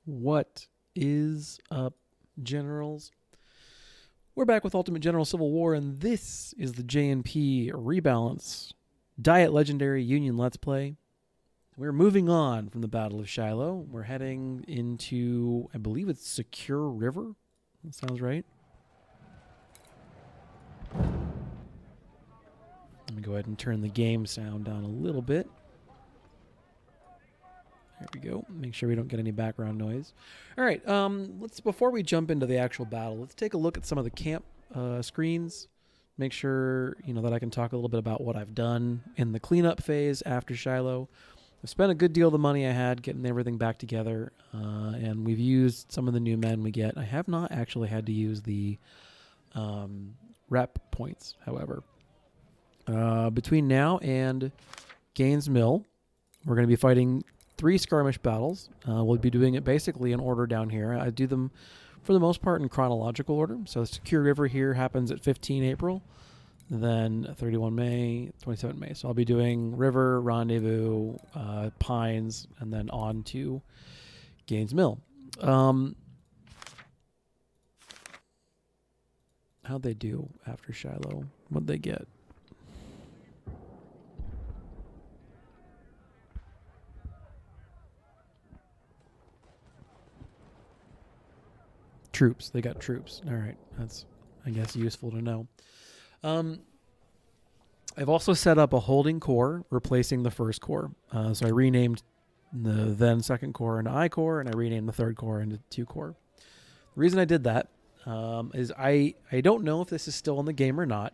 What is up, generals? We're back with Ultimate General Civil War, and this is the J&P Rebalance Diet Legendary Union Let's Play. We're moving on from the Battle of Shiloh. We're heading into, I believe it's Secure River. That sounds right. Let me go ahead and turn the game sound down a little bit. There we go. Make sure we don't get any background noise. All right. Before we jump into the actual battle, let's take a look at some of the camp screens. Make sure that I can talk a little bit about what I've done in the cleanup phase after Shiloh. I've spent a good deal of the money I had getting everything back together, and we've used some of the new men we get. I have not actually had to use the rep points, however. Between now and Gaines Mill, we're going to be fighting 3 skirmish battles. We'll be doing it basically in order down here. I do them for the most part in chronological order. So the Secure River here happens at 15 April, then 31 May, 27 May. So I'll be doing River, Rendezvous, Pines, and then on to Gaines Mill. How'd they do after Shiloh? What'd they get? Troops. They got troops. All right. That's, I guess, useful to know. I've also set up a holding corps replacing the first corps. So I renamed the then second corps into I corps, and I renamed the third corps into 2 corps. The reason I did that is I don't know if this is still in the game or not,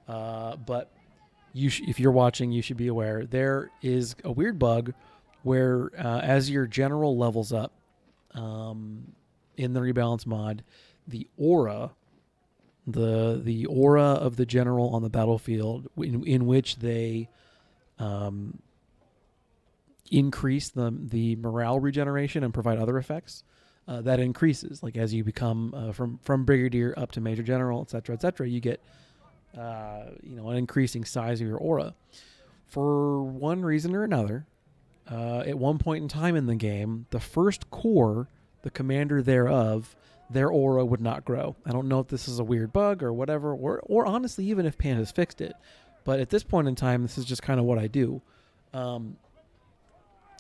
but if you're watching, you should be aware. There is a weird bug where as your general levels up, in the rebalance mod, the aura of the general on the battlefield, in which they increase the morale regeneration and provide other effects, that increases. Like as you become from brigadier up to major general, etc., you get an increasing size of your aura. For one reason or another, at one point in time in the game, the first corps, the commander thereof, their aura would not grow. I don't know if this is a weird bug or whatever, or honestly, even if Pan has fixed it. But at this point in time, this is just kind of what I do.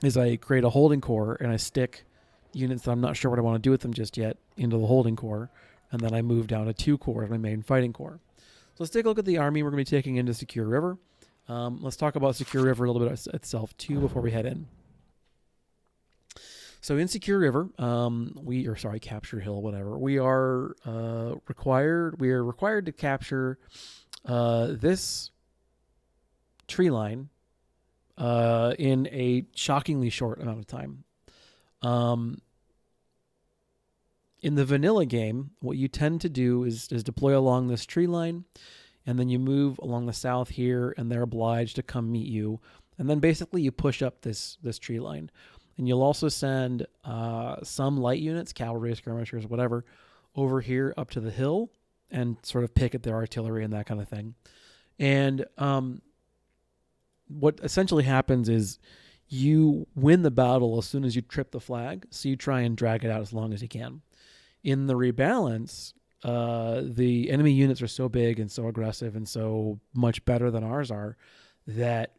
Is I create a holding corps and I stick units that I'm not sure what I want to do with them just yet into the holding corps, and then I move down to 2 corps as my main fighting corps. So let's take a look at the army we're going to be taking into Secure River. Let's talk about Secure River a little bit itself too before we head in. So in Secure River, Capture Hill, whatever. We are required to capture this tree line in a shockingly short amount of time. In the vanilla game, what you tend to do is deploy along this tree line, and then you move along the south here, and they're obliged to come meet you, and then basically you push up this tree line. And you'll also send some light units, cavalry, skirmishers, whatever, over here up to the hill and sort of pick at their artillery and that kind of thing. And what essentially happens is you win the battle as soon as you trip the flag, so you try and drag it out as long as you can. In the rebalance, the enemy units are so big and so aggressive and so much better than ours are that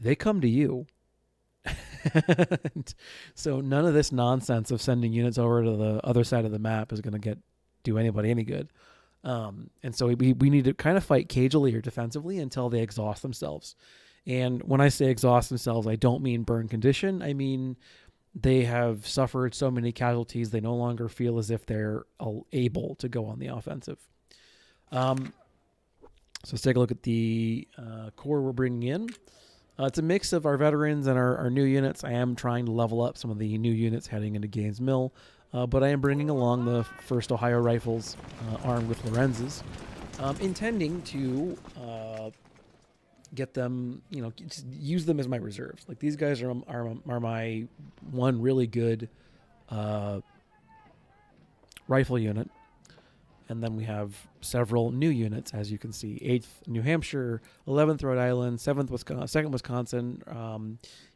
they come to you. So none of this nonsense of sending units over to the other side of the map is going to do anybody any good. And so we need to kind of fight cagily or defensively until they exhaust themselves. And when I say exhaust themselves, I don't mean burn condition. I mean they have suffered so many casualties they no longer feel as if they're able to go on the offensive. So let's take a look at the corps we're bringing in. It's a mix of our veterans and our new units. I am trying to level up some of the new units heading into Gaines Mill, but I am bringing along the 1st Ohio Rifles armed with Lorenzes, intending to get them, just use them as my reserves. Like these guys are my one really good rifle unit. And then we have several new units, as you can see. 8th New Hampshire, 11th Rhode Island, 2nd Wisconsin.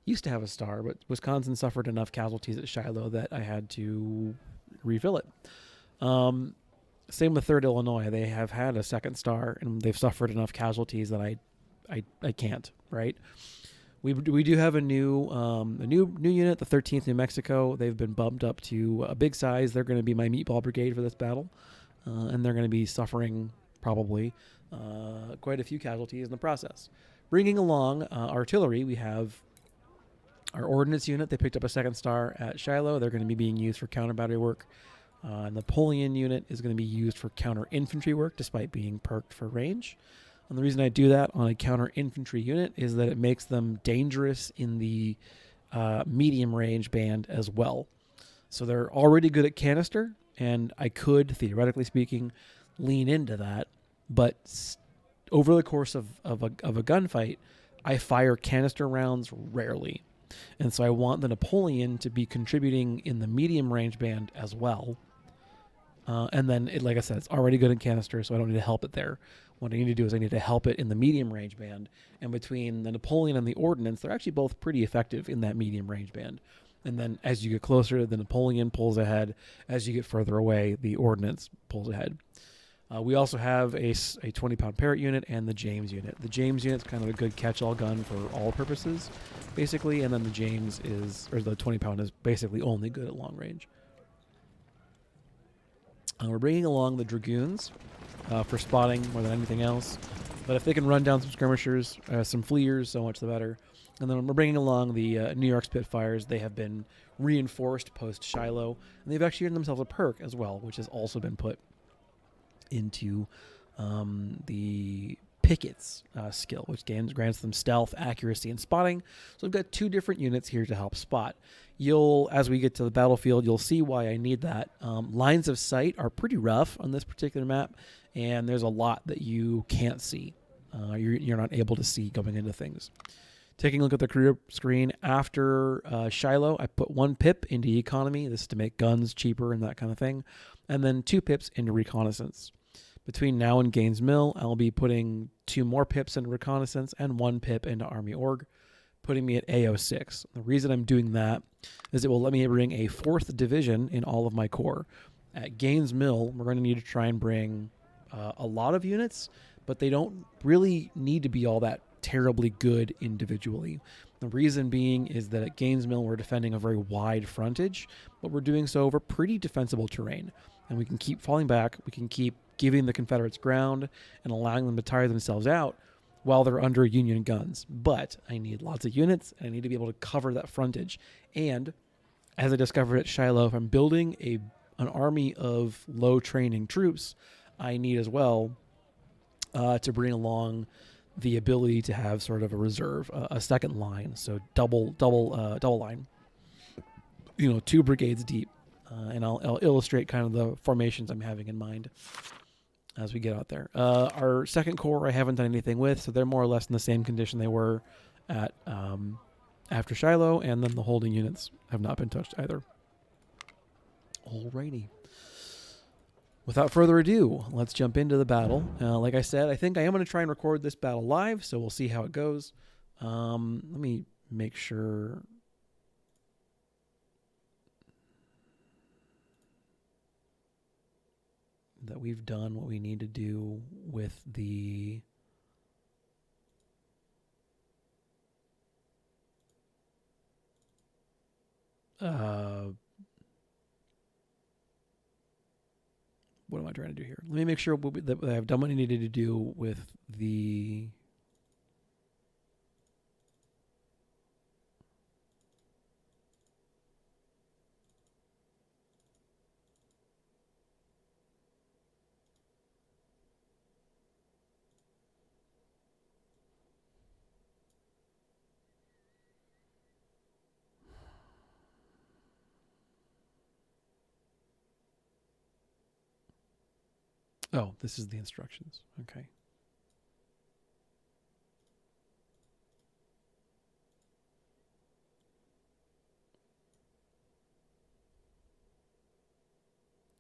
used to have a star, but Wisconsin suffered enough casualties at Shiloh that I had to refill it. Same with 3rd Illinois. They have had a 2nd star, and they've suffered enough casualties that I can't, right? We do have a new unit, the 13th New Mexico. They've been bumped up to a big size. They're going to be my meatball brigade for this battle, and they're going to be suffering probably quite a few casualties in the process. Bringing along artillery, we have our ordnance unit. They picked up a 2nd star at Shiloh. They're going to be being used for counter battery work. And the Napoleon unit is going to be used for counter infantry work, despite being perked for range. And the reason I do that on a counter infantry unit is that it makes them dangerous in the medium range band as well. So they're already good at canister, and I could, theoretically speaking, lean into that. But over the course of a gunfight, I fire canister rounds rarely. And so I want the Napoleon to be contributing in the medium range band as well. And then, like I said, it's already good in canister, so I don't need to help it there. What I need to do is I need to help it in the medium range band. And between the Napoleon and the ordnance, they're actually both pretty effective in that medium range band. And then as you get closer, the Napoleon pulls ahead. As you get further away, the ordnance pulls ahead. We also have a 20-pound Parrott unit and the James unit. The James unit's kind of a good catch-all gun for all purposes, basically. And then the James the 20-pound is basically only good at long range. We're bringing along the Dragoons for spotting more than anything else. But if they can run down some skirmishers, some fleers, so much the better. And then we're bringing along the New York Spitfires. They have been reinforced post-Shiloh. And they've actually earned themselves a perk as well, which has also been put into the Pickett's skill, which grants them stealth, accuracy, and spotting. So we've got 2 different units here to help spot. As we get to the battlefield, you'll see why I need that. Lines of sight are pretty rough on this particular map, and there's a lot that you can't see. You're not able to see going into things. Taking a look at the career screen after Shiloh, I put 1 pip into economy. This is to make guns cheaper and that kind of thing. And then 2 pips into reconnaissance. Between now and Gaines Mill, I'll be putting 2 more pips into reconnaissance and 1 pip into Army Org, putting me at AO6. The reason I'm doing that is it will let me bring a 4th division in all of my corps. At Gaines Mill, we're going to need to try and bring a lot of units, but they don't really need to be all that terribly good individually. The reason being is that at Gaines Mill, we're defending a very wide frontage, but we're doing so over pretty defensible terrain. And we can keep falling back. We can keep giving the Confederates ground and allowing them to tire themselves out while they're under Union guns. But I need lots of units, and I need to be able to cover that frontage. And as I discovered at Shiloh, if I'm building an army of low-training troops, I need as well to bring along the ability to have sort of a reserve, a second line, so double line. 2 brigades deep, and I'll illustrate kind of the formations I'm having in mind as we get out there. Our 2nd Corps I haven't done anything with, so they're more or less in the same condition they were at after Shiloh, and then the holding units have not been touched either. Alrighty. Without further ado, let's jump into the battle. Like I said, I think I am going to try and record this battle live, so we'll see how it goes. Let me make sure that we've done what we need to do with the what am I trying to do here? Let me make sure that I've done what I needed to do with the Oh, this is the instructions. Okay.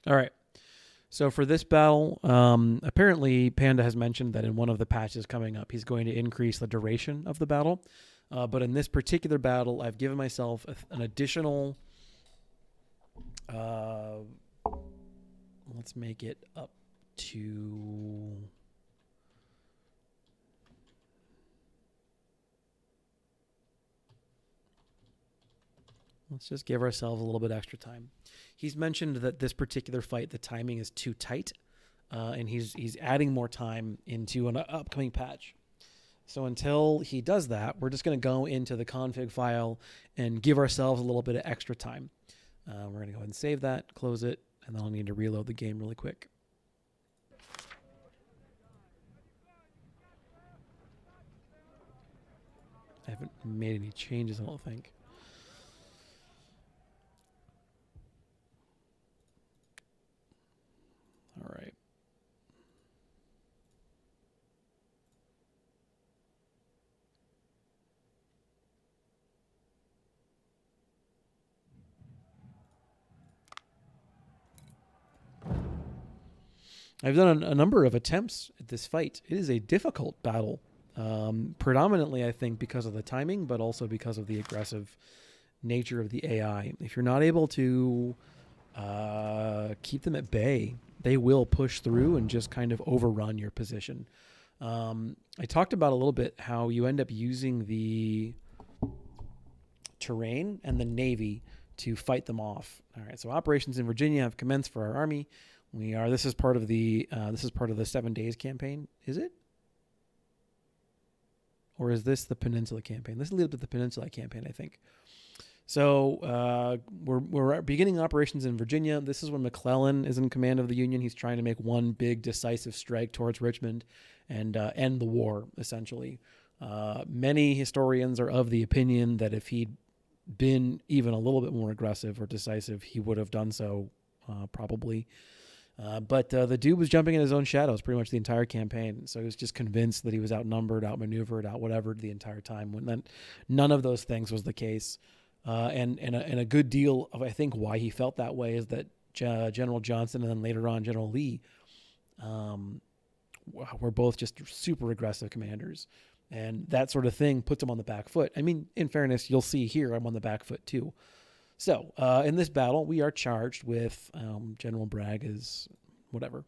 All right. So for this battle, apparently Panda has mentioned that in one of the patches coming up, he's going to increase the duration of the battle. But in this particular battle, I've given myself an additional, let's make it up to, let's just give ourselves a little bit extra time. He's mentioned that this particular fight, the timing is too tight, and he's adding more time into an upcoming patch. So until he does that, we're just going to go into the config file and give ourselves a little bit of extra time. We're going to go ahead and save that, close it, and then I'll need to reload the game really quick. I haven't made any changes, I don't think. All right. I've done a number of attempts at this fight. It is a difficult battle, predominantly, I think, because of the timing, but also because of the aggressive nature of the AI. If you're not able to keep them at bay, they will push through and just kind of overrun your position. I talked about a little bit how you end up using the terrain and the Navy to fight them off. All right, so operations in Virginia have commenced for our Army. This is part of the 7 days campaign. Is it? Or is this the Peninsula campaign? This is the Peninsula campaign, I think. So we're beginning operations in Virginia. This is when McClellan is in command of the Union. He's trying to make one big decisive strike towards Richmond and end the war, essentially. Many historians are of the opinion that if he'd been even a little bit more aggressive or decisive, he would have done so, probably. But the dude was jumping in his own shadows pretty much the entire campaign. So he was just convinced that he was outnumbered, outmaneuvered, whatever the entire time, when then none of those things was the case. And a good deal of, I think, why he felt that way is that General Johnson and then later on General Lee were both just super aggressive commanders. And that sort of thing puts him on the back foot. I mean, in fairness, you'll see here I'm on the back foot too. So, in this battle, we are charged with General Bragg is whatever,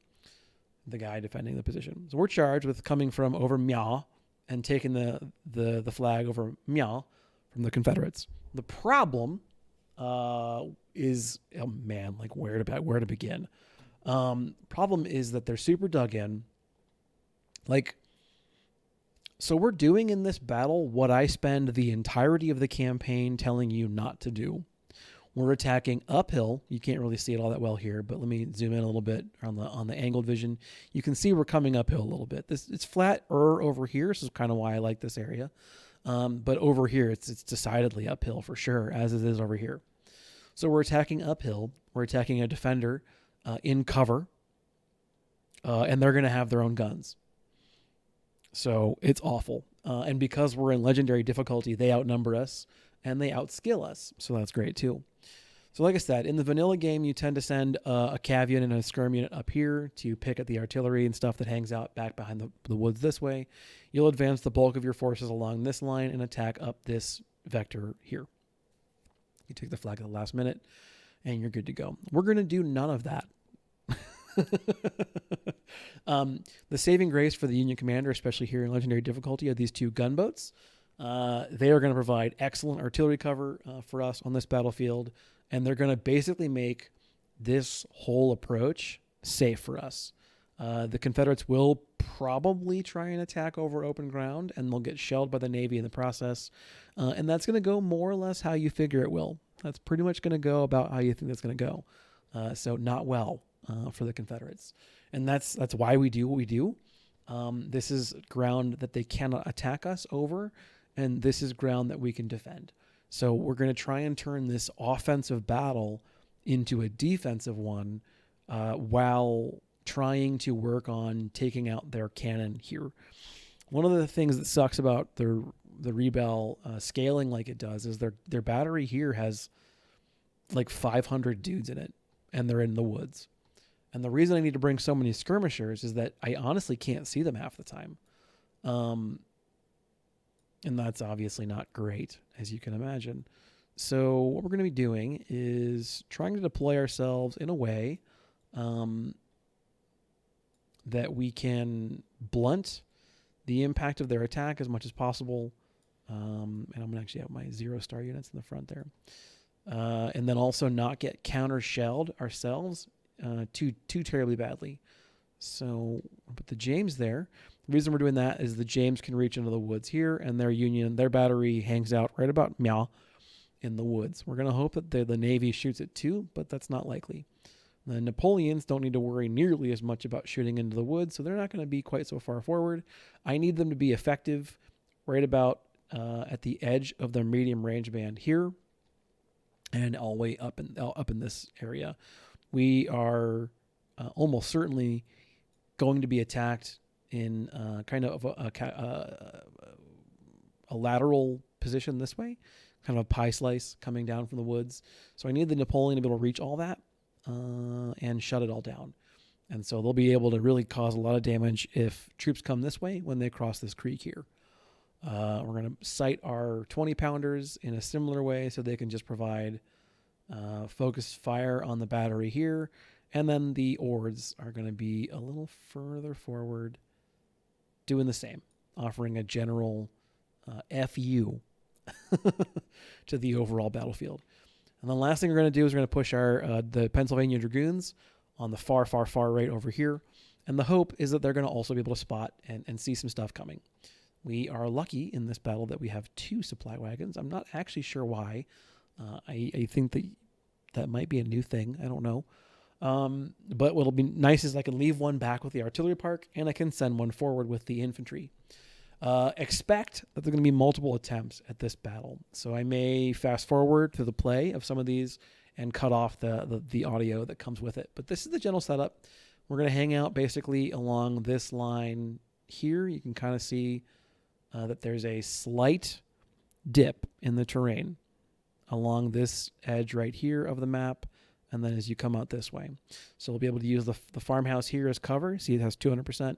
the guy defending the position. So we're charged with coming from over Mya and taking the flag over Mya from the Confederates. The problem is, oh man, like where to begin? Problem is that they're super dug in. Like, so we're doing in this battle what I spend the entirety of the campaign telling you not to do. We're attacking uphill. You can't really see it all that well here, but let me zoom in a little bit on the angled vision. You can see we're coming uphill a little bit. It's flatter over here. This is kind of why I like this area. But over here, it's decidedly uphill for sure, as it is over here. So we're attacking uphill. We're attacking a defender in cover, and they're going to have their own guns. So it's awful. And because we're in legendary difficulty, they outnumber us and they outskill us. So that's great too. So like I said, in the vanilla game, you tend to send a cav unit and a skirm unit up here to pick at the artillery and stuff that hangs out back behind the woods this way. You'll advance the bulk of your forces along this line and attack up this vector here. You take the flag at the last minute and you're good to go. We're going to do none of that. The saving grace for the Union commander, especially here in legendary difficulty, are these two gunboats. They are going to provide excellent artillery cover for us on this battlefield, and they're going to basically make this whole approach safe for us. The Confederates will probably try and attack over open ground, and they'll get shelled by the Navy in the process, and that's going to go more or less how you figure it will. That's pretty much going to go about how you think that's going to go. So not well for the Confederates, and that's why we do what we do. This is ground that they cannot attack us over, and this is ground that we can defend. So we're going to try and turn this offensive battle into a defensive one while trying to work on taking out their cannon here. One of the things that sucks about the Rebel scaling like it does is their battery here has like 500 dudes in it, and they're in the woods. And the reason I need to bring so many skirmishers is that I honestly can't see them half the time. And that's obviously not great, as you can imagine. So what we're going to be doing is trying to deploy ourselves in a way that we can blunt the impact of their attack as much as possible. And I'm going to actually have my 0-star units in the front there. And then also not get counter-shelled ourselves too terribly badly. So I'll put the James there. The reason we're doing that is the James can reach into the woods here, and their battery hangs out right about meow in the woods. We're going to hope that the Navy shoots it too, but that's not likely. The Napoleons don't need to worry nearly as much about shooting into the woods, so they're not going to be quite so far forward. I need them to be effective right about at the edge of their medium range band here, and all the way up in this area. We are almost certainly going to be attacked in kind of a lateral position this way, kind of a pie slice coming down from the woods. So I need the Napoleon to be able to reach all that and shut it all down. And so they'll be able to really cause a lot of damage if troops come this way when they cross this creek here. We're going to sight our 20-pounders in a similar way so they can just provide focused fire on the battery here. And then the Ords are going to be a little further forward, doing the same, offering a general FU to the overall battlefield. And the last thing we're going to do is we're going to push the Pennsylvania Dragoons on the far right over here. And the hope is that they're going to also be able to spot and see some stuff coming. We are lucky in this battle that we have 2 supply wagons. I'm not actually sure why. I think that might be a new thing. I don't know. But what'll be nice is I can leave one back with the artillery park, and I can send one forward with the infantry. Expect that there are going to be multiple attempts at this battle. So I may fast forward through the play of some of these and cut off the audio that comes with it. But this is the general setup. We're going to hang out basically along this line here. You can kind of see that there's a slight dip in the terrain along this edge right here of the map, and then as you come out this way. So we'll be able to use the farmhouse here as cover. See, it has 200%.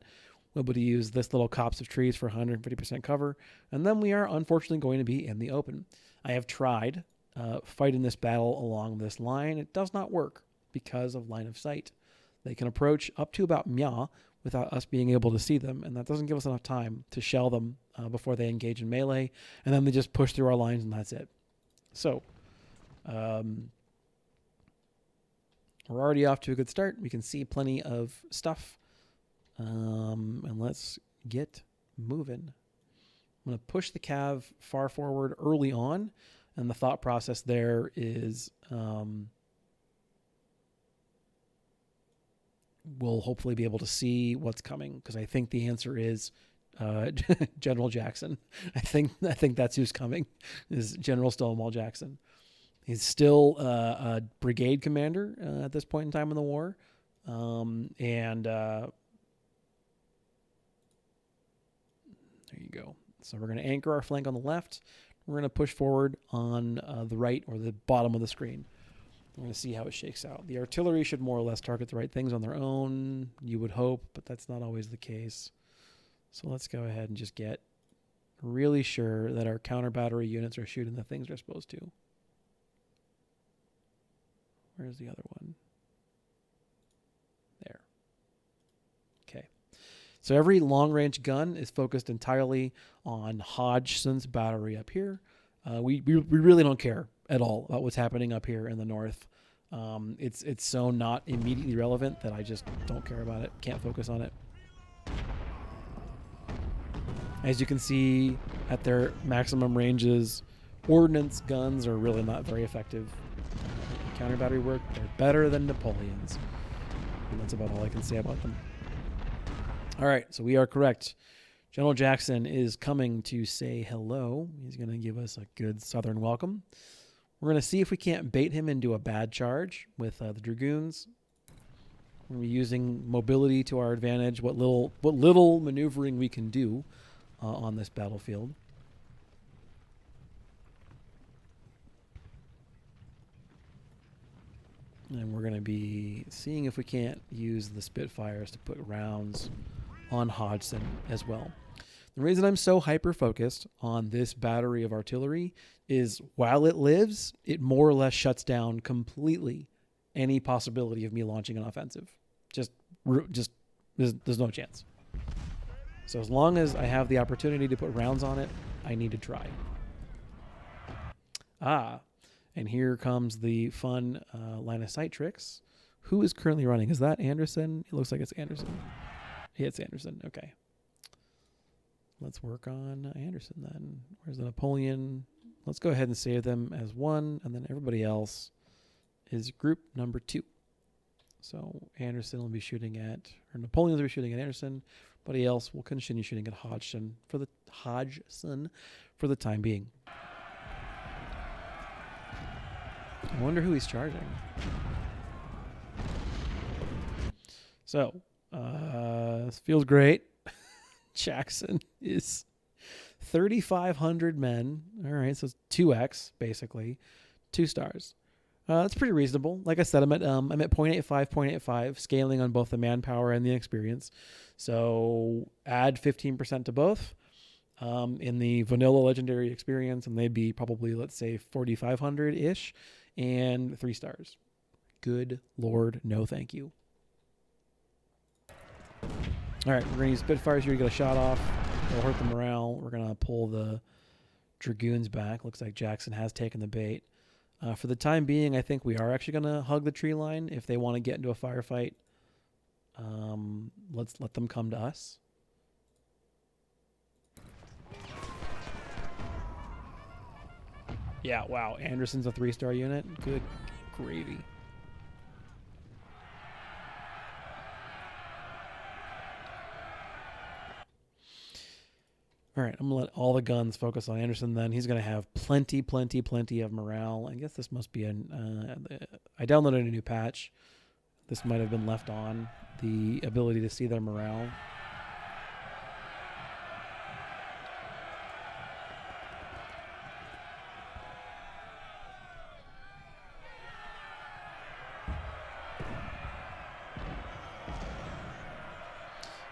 We'll be able to use this little copse of trees for 150% cover, and then we are unfortunately going to be in the open. I have tried fighting this battle along this line. It does not work because of line of sight. They can approach up to about Mya without us being able to see them, and that doesn't give us enough time to shell them before they engage in melee, and then they just push through our lines, and that's it. So we're already off to a good start. We can see plenty of stuff, and let's get moving. I'm going to push the cav far forward early on, and the thought process there is we'll hopefully be able to see what's coming, because I think the answer is General Jackson. I think that's who's coming, is General Stonewall Jackson. He's still a brigade commander at this point in time in the war, and there you go. So we're going to anchor our flank on the left. We're going to push forward on the right, or the bottom of the screen. We're going to see how it shakes out. The artillery should more or less target the right things on their own, you would hope, but that's not always the case. So let's go ahead and just get really sure that our counter battery units are shooting the things they're supposed to. Where's the other one? There. Okay. So every long-range gun is focused entirely on Hodgson's battery up here. We really don't care at all about what's happening up here in the north. It's so not immediately relevant that I just don't care about it. Can't focus on it. As you can see, at their maximum ranges, ordnance guns are really not very effective. Counter battery work, they're better than Napoleons. And that's about all I can say about them. All right, so we are correct. General Jackson is coming to say hello. He's going to give us a good southern welcome. We're going to see if we can't bait him into a bad charge with the Dragoons. We're going to be using mobility to our advantage, what little maneuvering we can do on this battlefield. And we're going to be seeing if we can't use the Spitfires to put rounds on Hodgson as well. The reason I'm so hyper-focused on this battery of artillery is while it lives, it more or less shuts down completely any possibility of me launching an offensive. Just there's no chance. So as long as I have the opportunity to put rounds on it, I need to try. And here comes the fun line of sight tricks. Who is currently running? Is that Anderson? It looks like it's Anderson. Yeah, it's Anderson. Okay. Let's work on Anderson then. Where's the Napoleon? Let's go ahead and save them as 1, and then everybody else is group number 2. So Anderson will be shooting at, or Napoleon will be shooting at Anderson. Everybody else will continue shooting at Hodgson for the time being. I wonder who he's charging. So, this feels great. Jackson is 3,500 men. All right, so it's 2x, basically. 2 stars. That's pretty reasonable. Like I said, I'm at 0.85, scaling on both the manpower and the experience. So add 15% to both. In the vanilla legendary experience, and they'd be probably, let's say, 4,500-ish, and 3 stars. Good Lord, no thank you. All right, we're going to use Spitfires here to get a shot off. It'll hurt the morale. We're going to pull the Dragoons back. Looks like Jackson has taken the bait. For the time being, I think we are actually going to hug the tree line. If they want to get into a firefight, let's let them come to us. Yeah, wow. Anderson's a 3-star unit. Good gravy. All right, I'm going to let all the guns focus on Anderson then. He's going to have plenty of morale. I guess this must be I downloaded a new patch. This might have been left on. The ability to see their morale.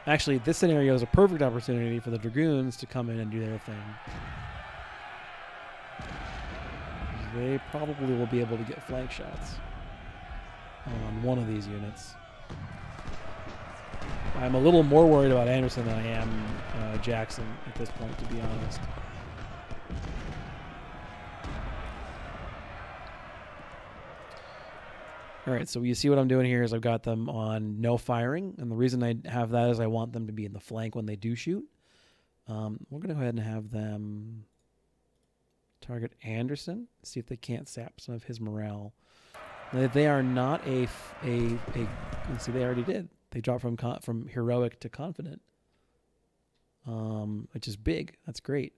Actually, this scenario is a perfect opportunity for the Dragoons to come in and do their thing. They probably will be able to get flank shots on one of these units. I'm a little more worried about Anderson than I am Jackson at this point, to be honest. All right, so you see what I'm doing here is I've got them on no firing, and the reason I have that is I want them to be in the flank when they do shoot. We're going to go ahead and have them target Anderson, see if they can't sap some of his morale. They are not let's see, they already did. They dropped from heroic to confident, which is big. That's great.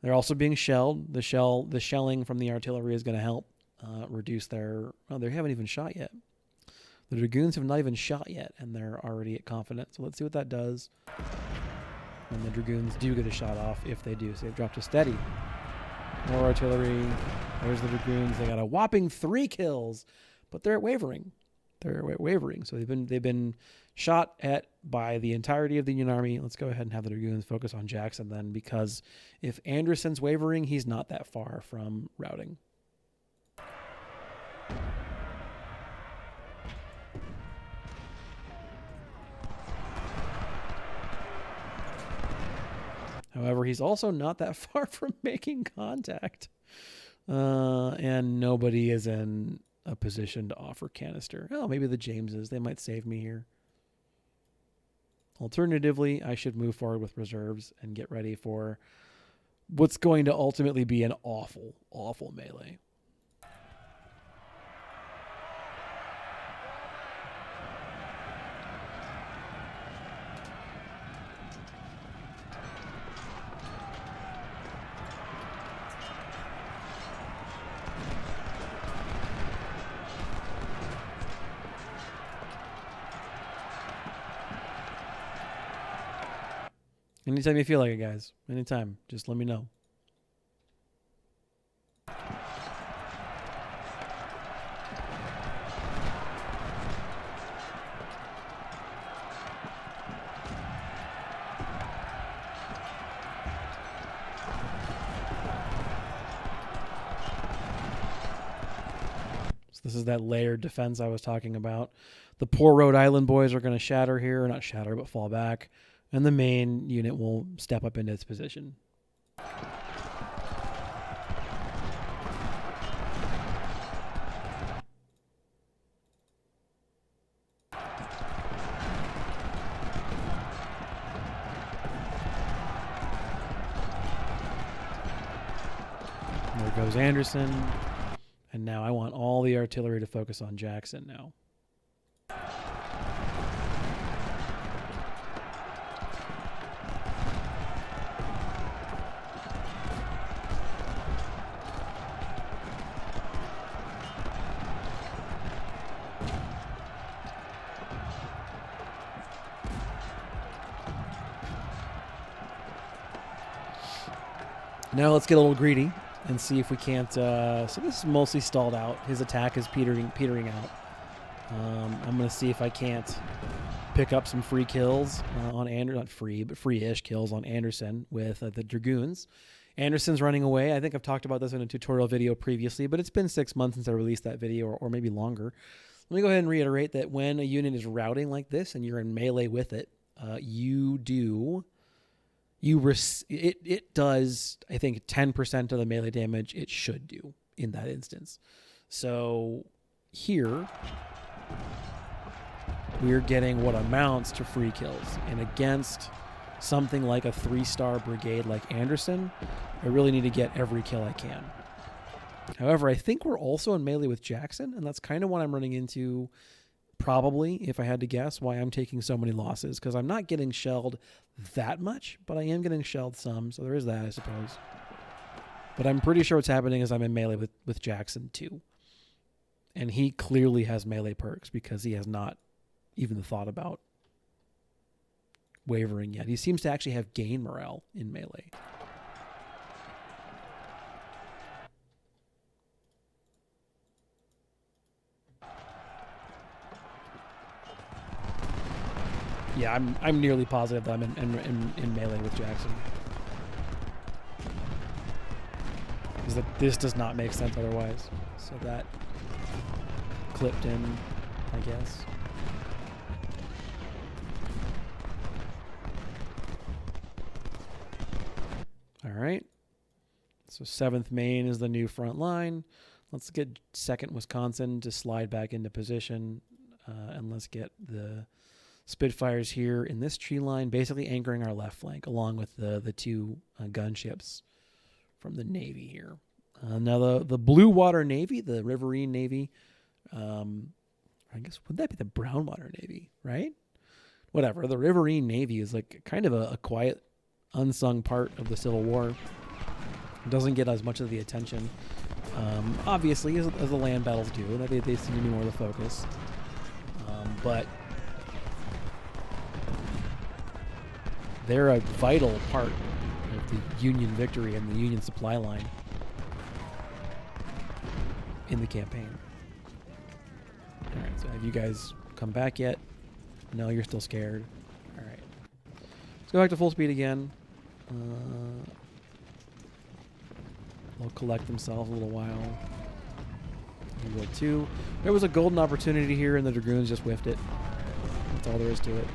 They're also being shelled. The shelling from the artillery is going to help reduce their... Oh, they haven't even shot yet. The Dragoons have not even shot yet, and they're already at confident. So let's see what that does. And the Dragoons do get a shot off if they do. So they've dropped to steady. More artillery. There's the Dragoons. They got a whopping 3 kills, but they're wavering. They're wavering. So they've been shot at by the entirety of the Union Army. Let's go ahead and have the Dragoons focus on Jackson then, because if Anderson's wavering, he's not that far from routing. However, he's also not that far from making contact. And nobody is in a position to offer canister. Oh, maybe the Jameses. They might save me here. Alternatively, I should move forward with reserves and get ready for what's going to ultimately be an awful, awful melee. Anytime you feel like it, guys. Anytime. Just let me know. So this is that layered defense I was talking about. The poor Rhode Island boys are going to shatter here. Not shatter, but fall back. And the main unit will step up into its position. There goes Anderson. And now I want all the artillery to focus on Jackson now. Now let's get a little greedy and see if we can't. So this is mostly stalled out. His attack is petering out. I'm going to see if I can't pick up some free kills on Anderson. Not free, but free-ish kills on Anderson with the Dragoons. Anderson's running away. I think I've talked about this in a tutorial video previously, but it's been 6 months since I released that video, or maybe longer. Let me go ahead and reiterate that when a unit is routing like this and you're in melee with it, it does, I think, 10% of the melee damage it should do in that instance. So here, we're getting what amounts to free kills. And against something like a 3-star brigade like Anderson, I really need to get every kill I can. However, I think we're also in melee with Jackson, and that's kind of what I'm running into. Probably, if I had to guess, why I'm taking so many losses, because I'm not getting shelled that much, but I am getting shelled some, so there is that, I suppose. But I'm pretty sure what's happening is I'm in melee with Jackson too. And he clearly has melee perks because he has not even thought about wavering yet. He seems to actually have gain morale in melee. Yeah, I'm nearly positive that I'm in melee with Jackson. Because this does not make sense otherwise. So that clipped in, I guess. All right. So 7th Maine is the new front line. Let's get 2nd Wisconsin to slide back into position. And let's get the Spitfires here in this tree line, basically anchoring our left flank, along with the 2 gunships from the Navy here. Now the Blue Water Navy, the Riverine Navy, I guess would that be the Brown Water Navy, right? Whatever. The Riverine Navy is like kind of a quiet, unsung part of the Civil War. It doesn't get as much of the attention, obviously, as the land battles do. They seem to be more the focus, but they're a vital part of the Union victory and the Union supply line in the campaign. All right, so have you guys come back yet? No, you're still scared. All right. Let's go back to full speed again. They'll collect themselves a little while. You will too. There was a golden opportunity here, and the Dragoons just whiffed it. That's all there is to it.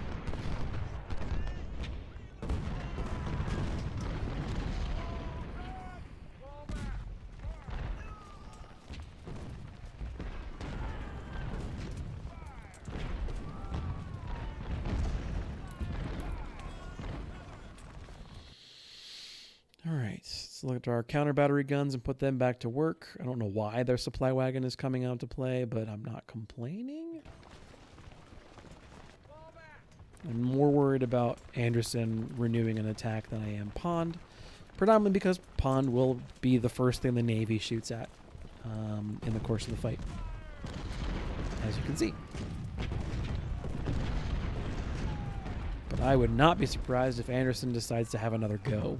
Let's look at our counter battery guns and put them back to work. I don't know why their supply wagon is coming out to play, but I'm not complaining. I'm more worried about Anderson renewing an attack than I am Pond, predominantly because Pond will be the first thing the Navy shoots at in the course of the fight, as you can see. But I would not be surprised if Anderson decides to have another go.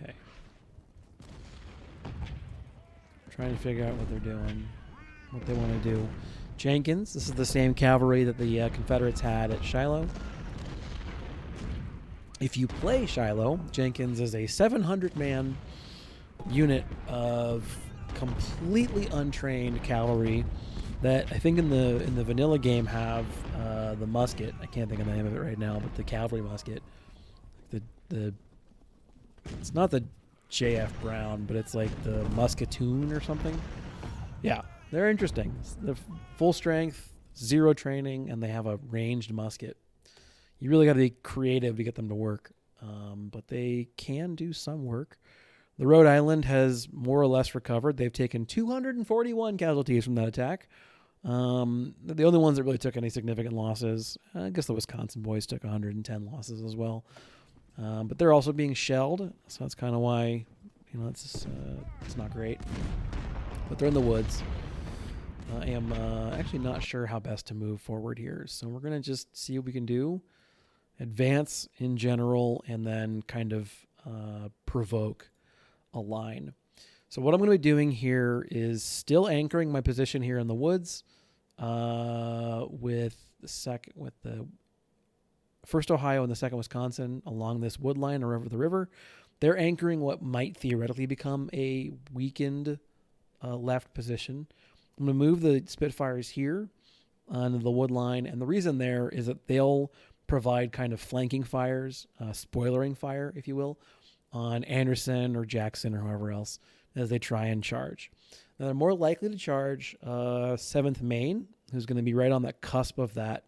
Okay. Trying to figure out what they're doing, what they want to do. Jenkins, this is the same cavalry that the Confederates had at Shiloh. If you play Shiloh, Jenkins is a 700-man unit of completely untrained cavalry that I think in the vanilla game have the musket. I can't think of the name of it right now, but the cavalry musket. The it's not the J.F. Brown, but it's like the musketoon or something. Yeah, they're interesting. They're full strength, 0 training, and they have a ranged musket. You really got to be creative to get them to work, but they can do some work. The Rhode Island has more or less recovered. They've taken 241 casualties from that attack. The only ones that really took any significant losses, I guess the Wisconsin boys took 110 losses as well. But they're also being shelled, so that's kind of why, it's not great. But they're in the woods. I am actually not sure how best to move forward here, so we're going to just see what we can do. Advance in general, and then kind of provoke a line. So what I'm going to be doing here is still anchoring my position here in the woods with the first Ohio and the second Wisconsin along this wood line or over the river. They're anchoring what might theoretically become a weakened left position. I'm going to move the Spitfires here on the wood line, and the reason there is that they'll provide kind of flanking fires, spoilering fire, if you will, on Anderson or Jackson or whoever else as they try and charge. Now they're more likely to charge 7th Maine, who's going to be right on the cusp of that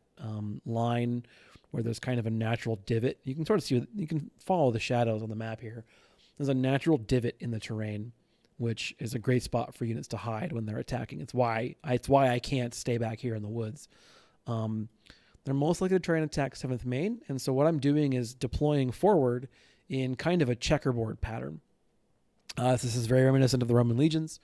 line where there's kind of a natural divot. You can sort of see, you can follow the shadows on the map here. There's a natural divot in the terrain, which is a great spot for units to hide when they're attacking. It's why I can't stay back here in the woods. They're most likely to try and attack 7th Maine, and so what I'm doing is deploying forward in kind of a checkerboard pattern. This is very reminiscent of the Roman legions,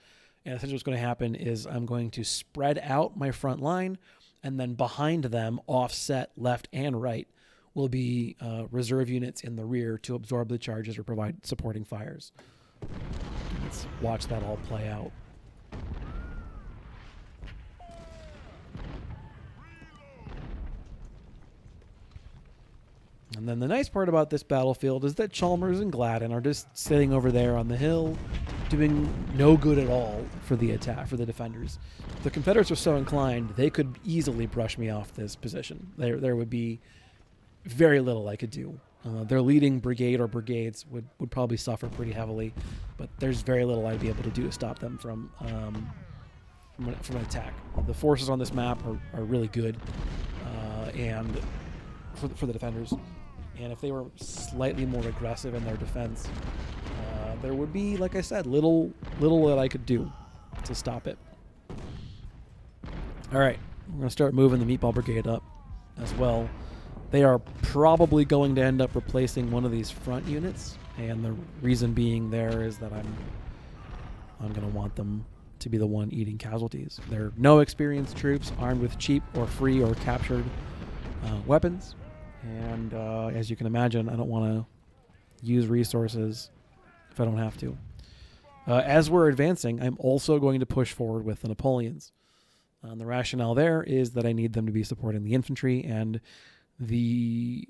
and essentially what's going to happen is I'm going to spread out my front line, and then behind them, offset left and right, will be reserve units in the rear to absorb the charges or provide supporting fires. Let's watch that all play out. And then the nice part about this battlefield is that Chalmers and Gladden are just sitting over there on the hill, doing no good at all for the attack, for the defenders. If the Confederates are so inclined, they could easily brush me off this position. There would be very little I could do. Their leading brigade or brigades would probably suffer pretty heavily, but there's very little I'd be able to do to stop them from an attack. The forces on this map are really good, and for the defenders. And if they were slightly more aggressive in their defense, there would be, like I said, little that I could do to stop it. All right, we're going to start moving the Meatball Brigade up as well. They are probably going to end up replacing one of these front units, and the reason being there is that I'm going to want them to be the one eating casualties. They're no experienced troops armed with cheap or free or captured weapons. And as you can imagine, I don't want to use resources if I don't have to. As we're advancing, I'm also going to push forward with the Napoleons. The rationale there is that I need them to be supporting the infantry, and the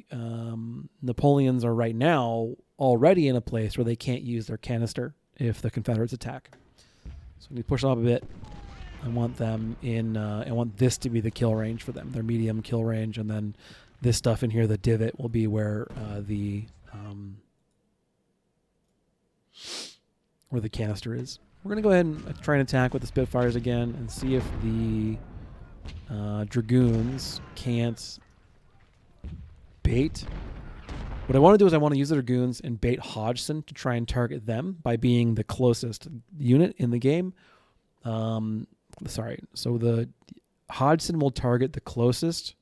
Napoleons are right now already in a place where they can't use their canister if the Confederates attack. So we push them up a bit. I want them in. I want this to be the kill range for them, their medium kill range, and then this stuff in here, the divot, will be where the canister is. We're going to go ahead and try and attack with the Spitfires again and see if the Dragoons can't bait. What I want to do is I want to use the Dragoons and bait Hodgson to try and target them by being the closest unit in the game. So the Hodgson will target the closest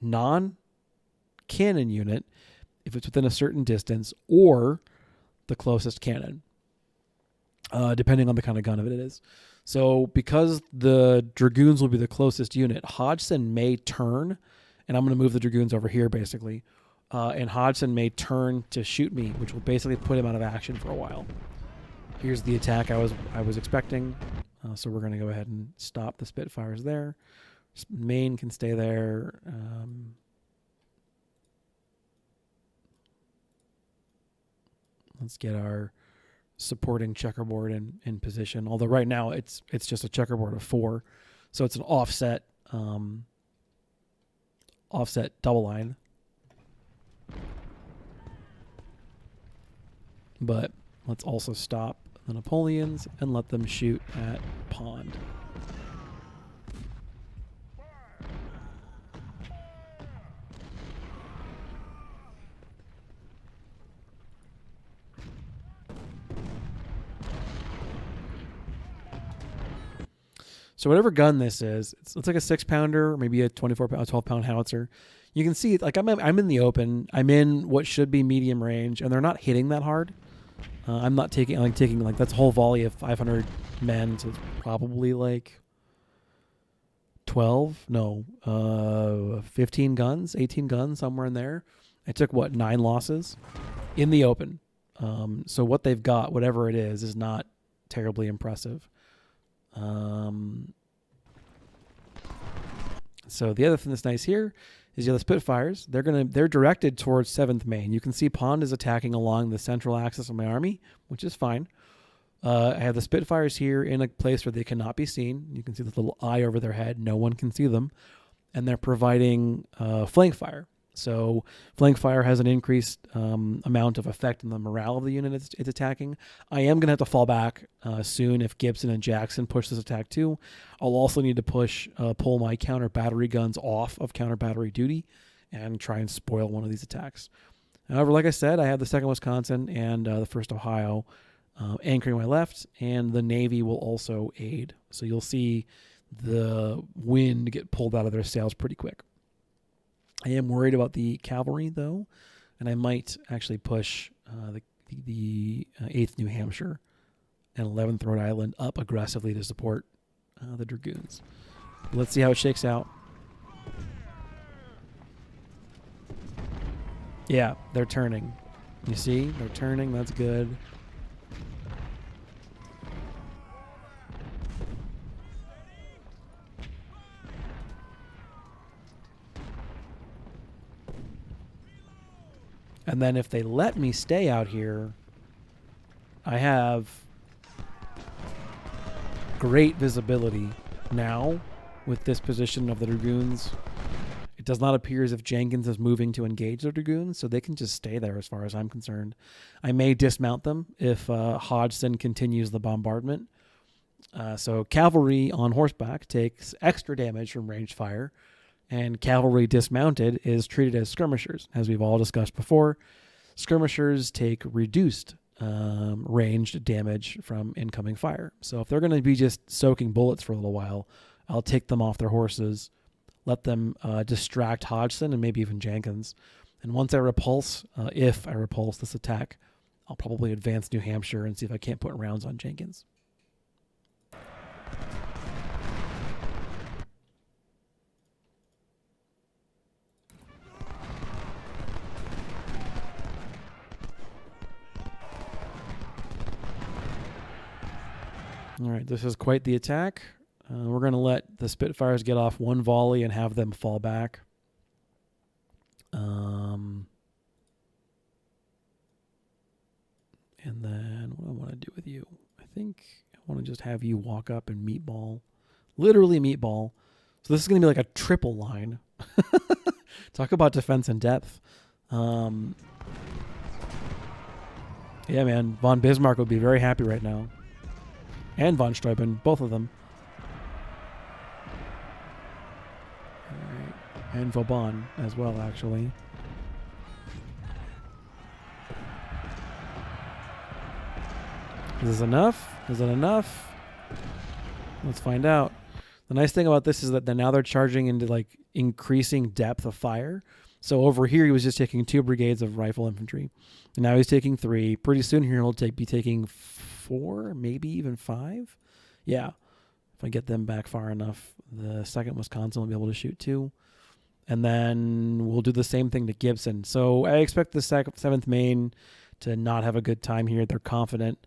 non-cannon unit if it's within a certain distance, or the closest cannon, depending on the kind of gun it is. So because the Dragoons will be the closest unit, Hodgson may turn, and I'm going to move the Dragoons over here basically, and Hodgson may turn to shoot me, which will basically put him out of action for a while. Here's the attack I was expecting. So we're going to go ahead and stop the Spitfires there. Main can stay there. Let's get our supporting checkerboard in position. Although right now it's just a checkerboard of 4, so it's an offset double line. But let's also stop the Napoleons and let them shoot at Pond. So whatever gun this is, it's like a 6-pounder, maybe a 12-pound howitzer. You can see, like I'm in the open. I'm in what should be medium range, and they're not hitting that hard. I'm not taking like that's a whole volley of 500 men, so it's probably like 15 guns, 18 guns, somewhere in there. I took 9 losses in the open. So what they've got, whatever it is not terribly impressive. So the other thing that's nice here is the Spitfires. They're directed towards 7th Maine. You can see Pond is attacking along the central axis of my army, which is fine. I have the Spitfires here in a place where they cannot be seen. You can see the little eye over their head. No one can see them. And they're providing flank fire. So flank fire has an increased amount of effect on the morale of the unit it's attacking. I am going to have to fall back soon if Gibson and Jackson push this attack too. I'll also need to pull my counter battery guns off of counter battery duty and try and spoil one of these attacks. However, like I said, I have the 2nd Wisconsin and the 1st Ohio anchoring my left, and the Navy will also aid. So you'll see the wind get pulled out of their sails pretty quick. I am worried about the cavalry, though, and I might actually push the 8th New Hampshire and 11th Rhode Island up aggressively to support the Dragoons. Let's see how it shakes out. Yeah, they're turning. You see? They're turning. That's good. And then if they let me stay out here, I have great visibility now with this position of the Dragoons. It does not appear as if Jenkins is moving to engage the Dragoons, so they can just stay there as far as I'm concerned. I may dismount them if Hodgson continues the bombardment. So cavalry on horseback takes extra damage from ranged fire, and cavalry dismounted is treated as skirmishers. As we've all discussed before, skirmishers take reduced ranged damage from incoming fire. So if they're going to be just soaking bullets for a little while, I'll take them off their horses, let them distract Hodgson and maybe even Jenkins. And once I repulse, if I repulse this attack, I'll probably advance New Hampshire and see if I can't put rounds on Jenkins. All right, this is quite the attack. We're going to let the Spitfires get off one volley and have them fall back. And then what do I want to do with you? I think I want to just have you walk up and meatball. Literally meatball. So this is going to be like a triple line. Talk about defense in depth. Yeah, man. Von Bismarck would be very happy right now. And von Steuben, both of them. All right. And Vauban as well, actually. Is this enough? Is it enough? Let's find out. The nice thing about this is that now they're charging into like increasing depth of fire. So over here, he was just taking 2 brigades of rifle infantry. And now he's taking 3. Pretty soon here, he'll be taking 4, maybe even 5. Yeah. If I get them back far enough, the 2nd Wisconsin will be able to shoot 2. And then we'll do the same thing to Gibson. So I expect the 7th Maine to not have a good time here. They're confident.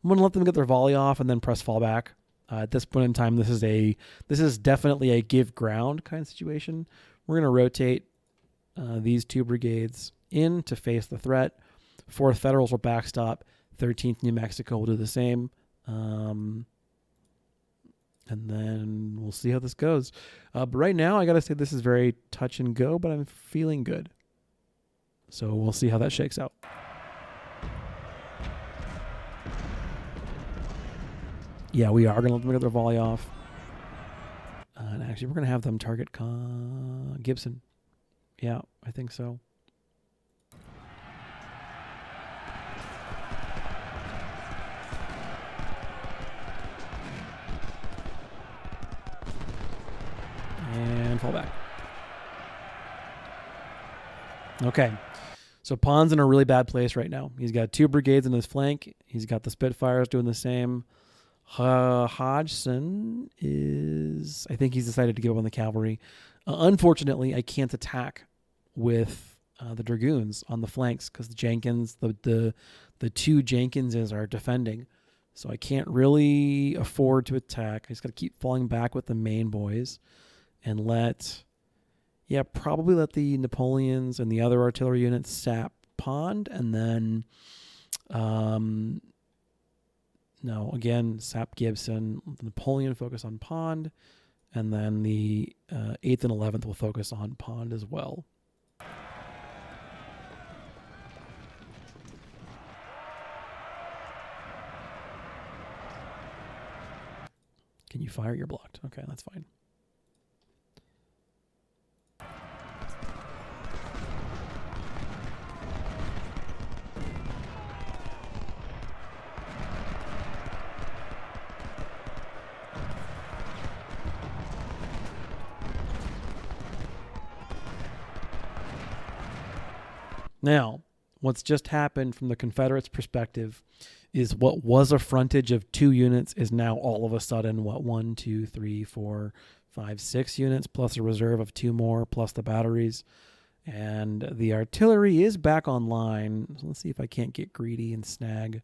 I'm going to let them get their volley off and then press fallback. At this point in time, this is definitely a give ground kind of situation. We're going to rotate these 2 brigades in to face the threat. 4th Federals will backstop. 13th New Mexico will do the same. And then we'll see how this goes. But right now, I got to say this is very touch and go, but I'm feeling good. So we'll see how that shakes out. Yeah, we are going to let them get their volley off. And actually, we're going to have them target Gibson. Yeah, I think so. And fall back. Okay. So Pond's in a really bad place right now. He's got 2 brigades in his flank. He's got the Spitfires doing the same. Hodgson is... I think he's decided to give up on the cavalry. Unfortunately, I can't attack with the Dragoons on the flanks because the Jenkins, the 2 Jenkinses are defending. So I can't really afford to attack. I just got to keep falling back with the main boys and probably let the Napoleons and the other artillery units sap Pond, and then sap Gibson. The Napoleon focus on Pond, and then the 8th and 11th will focus on Pond as well. Can you fire? You're blocked. Okay, that's fine. Now, what's just happened from the Confederates' perspective is what was a frontage of 2 units is now all of a sudden, 1, 2, 3, 4, 5, 6 units, plus a reserve of 2 more, plus the batteries. And the artillery is back online. So let's see if I can't get greedy and snag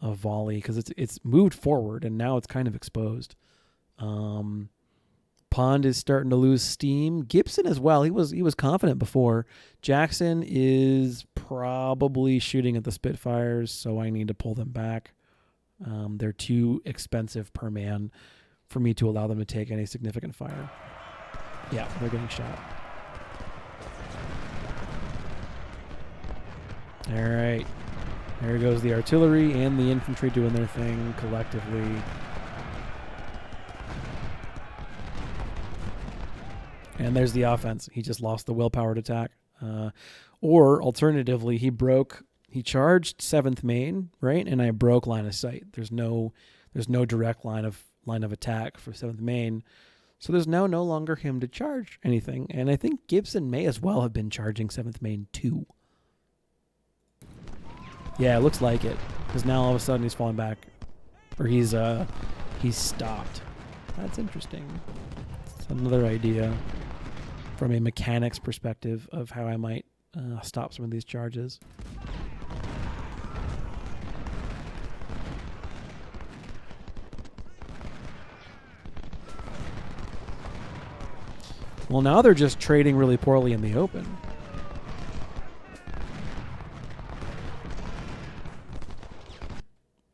a volley, because it's moved forward, and now it's kind of exposed. Pond is starting to lose steam. Gibson as well. He was confident before. Jackson is probably shooting at the Spitfires, so I need to pull them back. They're too expensive per man for me to allow them to take any significant fire. Yeah, they're getting shot. All right. There goes the artillery and the infantry doing their thing collectively. And there's the offense. He just lost the willpower to attack. Or alternatively, he charged 7th Maine, right? And I broke line of sight. There's no direct line of attack for 7th Maine. So there's now no longer him to charge anything. And I think Gibson may as well have been charging 7th Maine too. Yeah, it looks like it. Because now all of a sudden he's falling back. Or he's stopped. That's interesting. It's another idea from a mechanics perspective of how I might stop some of these charges. Well, now they're just trading really poorly in the open.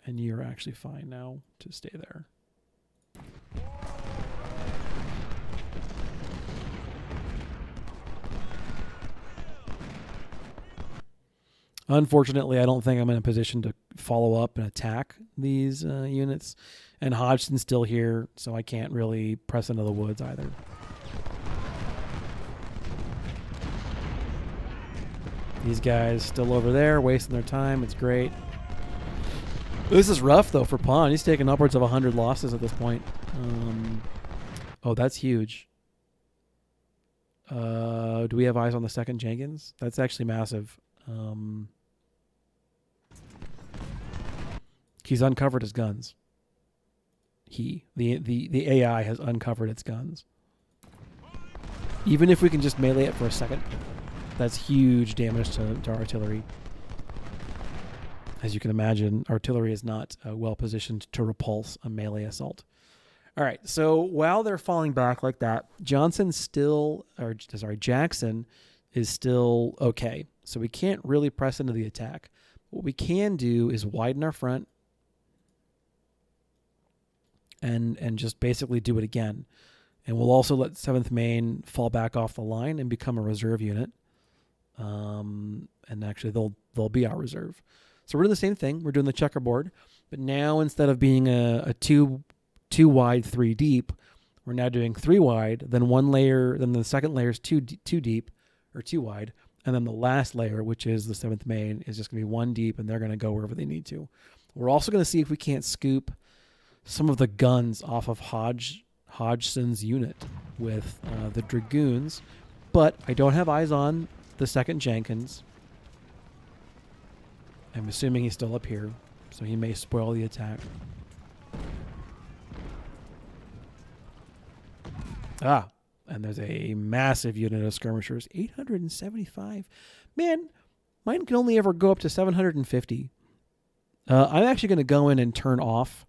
And you're actually fine now to stay there. Unfortunately, I don't think I'm in a position to follow up and attack these units. And Hodgson's still here, so I can't really press into the woods either. These guys still over there, wasting their time. It's great. This is rough, though, for Pond. He's taken upwards of 100 losses at this point. Oh, that's huge. Do we have eyes on the 2nd Jenkins? That's actually massive. He's uncovered his guns. The AI has uncovered its guns. Even if we can just melee it for a second, that's huge damage to artillery. As you can imagine, artillery is not well positioned to repulse a melee assault. All right, so while they're falling back like that, Jackson is still okay. So we can't really press into the attack. What we can do is widen our front and just basically do it again. And we'll also let 7th Maine fall back off the line and become a reserve unit. And actually, they'll be our reserve. So we're doing the same thing. We're doing the checkerboard. But now instead of being a 2 wide, 3 deep, we're now doing 3 wide, then 1 layer, then the second layer is 2 deep, or 2 wide. And then the last layer, which is the 7th Maine, is just going to be 1 deep, and they're going to go wherever they need to. We're also going to see if we can't scoop some of the guns off of Hodgson's unit with the Dragoons, but I don't have eyes on the 2nd Jenkins. I'm assuming he's still up here, so he may spoil the attack. And there's a massive unit of skirmishers, 875. Man, mine can only ever go up to 750. I'm actually going to go in and turn off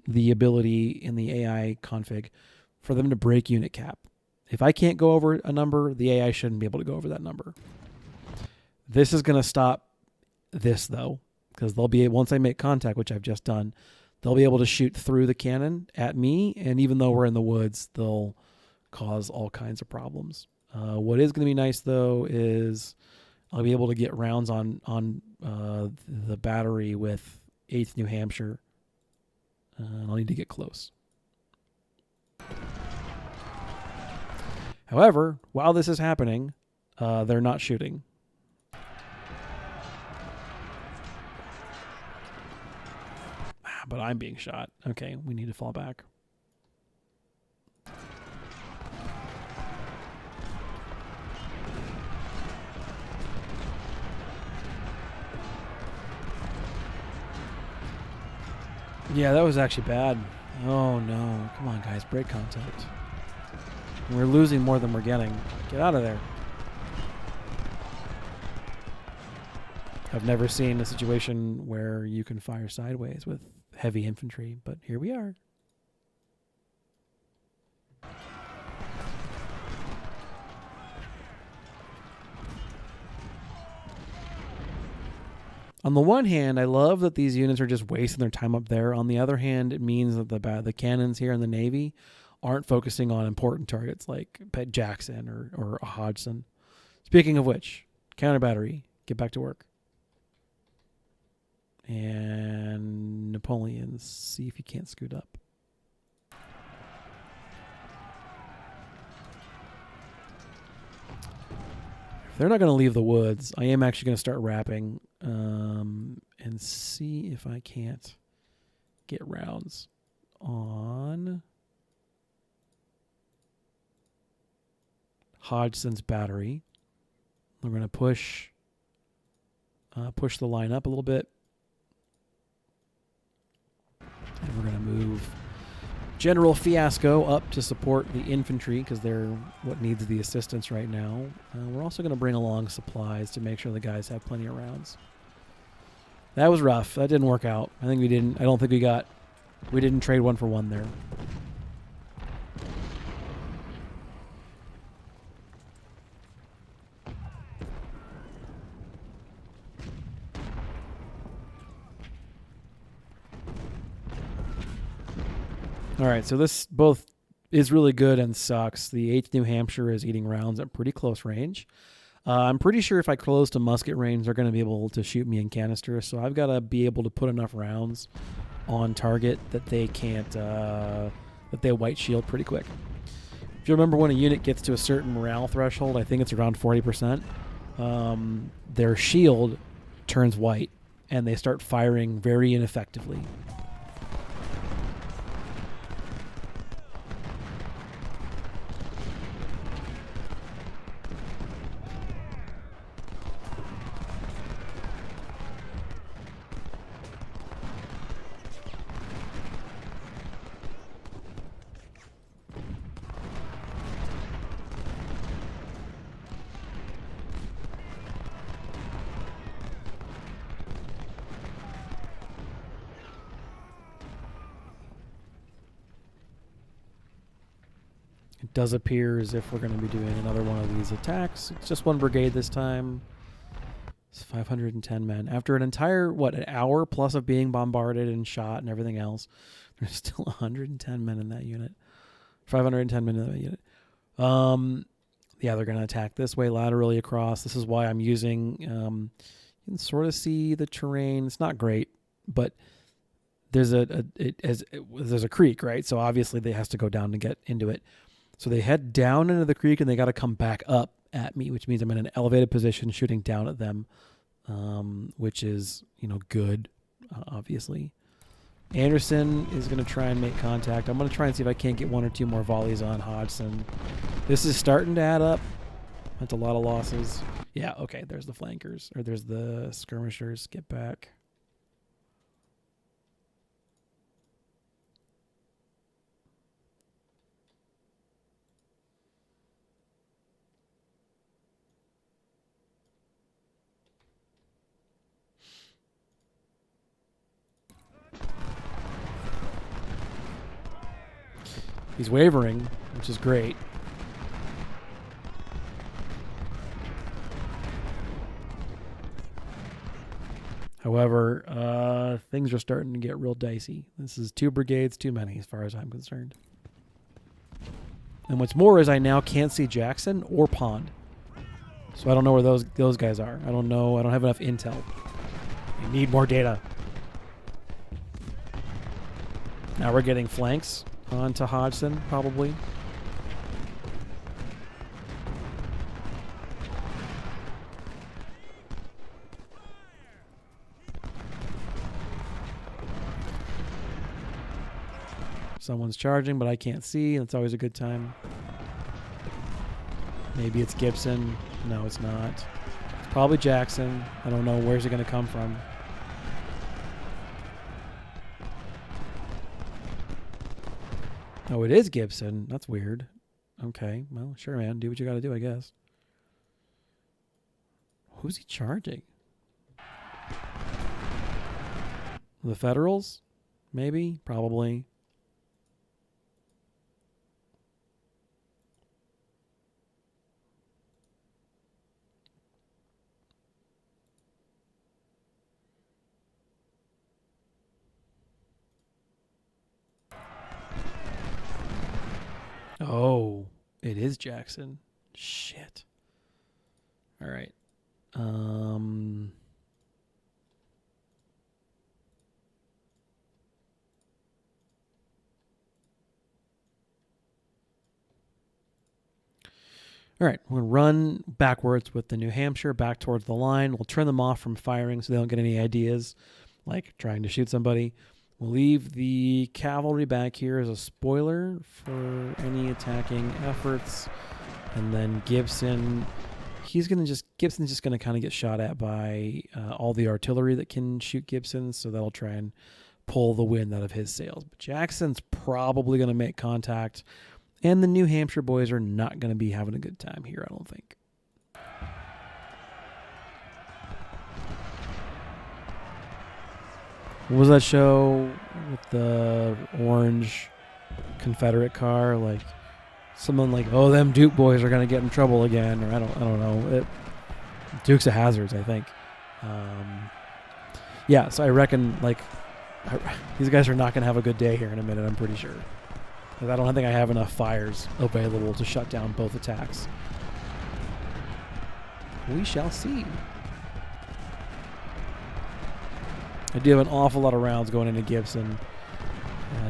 the ability in the AI config for them to break unit cap. If I can't go over a number, the AI shouldn't be able to go over that number. This is going to stop this, though, because they'll be, once I make contact, which I've just done, they'll be able to shoot through the cannon at me, and even though we're in the woods, they'll cause all kinds of problems. What is going to be nice, though, is I'll be able to get rounds on the battery with 8th New Hampshire. I'll need to get close. However, while this is happening, they're not shooting. But I'm being shot. Okay, we need to fall back. Yeah, that was actually bad. Oh no. Come on, guys. Break contact. We're losing more than we're getting. Get out of there. I've never seen a situation where you can fire sideways with heavy infantry, but here we are. On the one hand, I love that these units are just wasting their time up there. On the other hand, it means that the cannons here in the Navy aren't focusing on important targets like Jackson or Hodgson. Speaking of which, counter battery, get back to work. And Napoleon, see if you can't scoot up. If they're not going to leave the woods, I am actually going to start wrapping and see if I can't get rounds on Hodgson's battery. We're going to push the line up a little bit. And we're going to move General Fiasco up to support the infantry because they're what needs the assistance right now. We're also going to bring along supplies to make sure the guys have plenty of rounds. That was rough. That didn't work out. I don't think we didn't trade 1 for 1 there. All right, so this both is really good and sucks. The 8th New Hampshire is eating rounds at pretty close range. I'm pretty sure if I close to musket range, they're going to be able to shoot me in canister. So I've got to be able to put enough rounds on target that they can't, that they white shield pretty quick. If you remember when a unit gets to a certain morale threshold, I think it's around 40%, their shield turns white and they start firing very ineffectively. does appear as if we're going to be doing another one of these attacks. It's just one brigade this time. It's 510 men. After an entire, an hour plus of being bombarded and shot and everything else, there's still 110 men in that unit. 510 men in that unit. Yeah, they're going to attack this way laterally across. This is why I'm using, you can sort of see the terrain. It's not great, but there's a creek, right? So obviously they has to go down to get into it. So they head down into the creek and they got to come back up at me, which means I'm in an elevated position shooting down at them, which is, good, obviously. Anderson is going to try and make contact. I'm going to try and see if I can't get one or two more volleys on Hodgson. This is starting to add up. That's a lot of losses. Yeah, okay, there's the flankers, or there's the skirmishers. Get back. He's wavering, which is great. However, things are starting to get real dicey. This is 2 brigades too many as far as I'm concerned. And what's more is I now can't see Jackson or Pond. So I don't know where those guys are. I don't know. I don't have enough intel. I need more data. Now we're getting flanks onto Hodgson, probably. Someone's charging, but I can't see, and it's always a good time. Maybe it's Gibson. No, it's not. It's probably Jackson. I don't know. Where's it going to come from? Oh, it is Gibson. That's weird. Okay. Well, sure, man. Do what you got to do, I guess. Who's he charging? The Federals? Maybe? Probably. Oh, it is Jackson. Shit. All right. All right, we're going to run backwards with the New Hampshire back towards the line. We'll turn them off from firing so they don't get any ideas, like trying to shoot somebody. We'll leave the cavalry back here as a spoiler for any attacking efforts. And then Gibson's just going to kind of get shot at by all the artillery that can shoot Gibson, so that'll try and pull the wind out of his sails. But Jackson's probably going to make contact, and the New Hampshire boys are not going to be having a good time here, I don't think. What was that show with the orange Confederate car? Like someone like, oh, them Duke boys are gonna get in trouble again, or I don't know. Dukes of Hazzards, I think. Yeah, so I reckon these guys are not gonna have a good day here in a minute. I'm pretty sure. I don't think I have enough fires available to shut down both attacks. We shall see. I do have an awful lot of rounds going into Gibson.